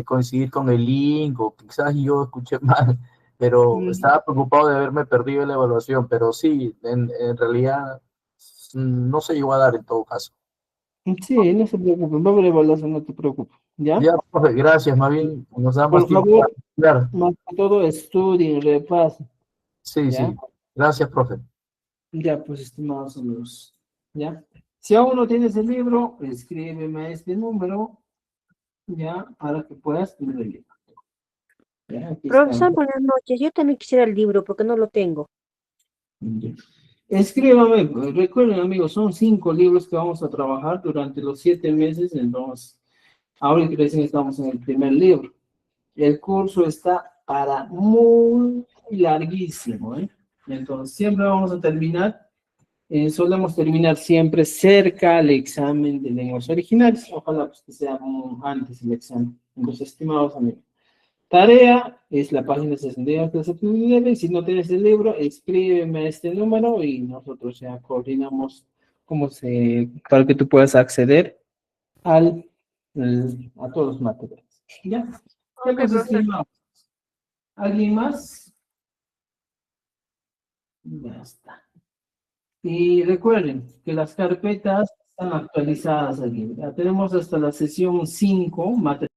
coincidir con el link o quizás yo escuché mal, pero estaba preocupado de haberme perdido la evaluación, pero sí, en realidad no se llegó a dar en todo caso. Sí, no se preocupen, va a haber evaluación, no te preocupes, ¿ya? Ya, profe, gracias, más bien nos da más Por tiempo favor, para estudiar. más que todo estudien, repasen, Sí, ¿ya? sí. Gracias, profe. Ya, pues, estimados amigos, ¿ya? Si aún no tienes el libro, escríbeme a este número, ¿ya? Para que puedas tener el libro. ¿Ya? Aquí está. Profesor, buenas noches. Yo también quisiera el libro porque no lo tengo. Ya. Escríbame, recuerden amigos, son 5 libros que vamos a trabajar durante los 7 meses, entonces, ahora que recién estamos en el primer libro. El curso está para muy larguísimo, ¿eh? Entonces, siempre vamos a terminar, solemos terminar siempre cerca al examen de lenguas originales, ojalá pues, que sea antes el examen. Entonces, estimados amigos, tarea es la página 62 de 79. Si no tienes el libro, escríbeme a este número y nosotros ya coordinamos para que tú puedas acceder a todos los materiales. ¿Ya? Ya, pues, estimados. ¿Alguien más? Ya está. Y recuerden que las carpetas están actualizadas aquí. Ya tenemos hasta la sesión 5, materiales.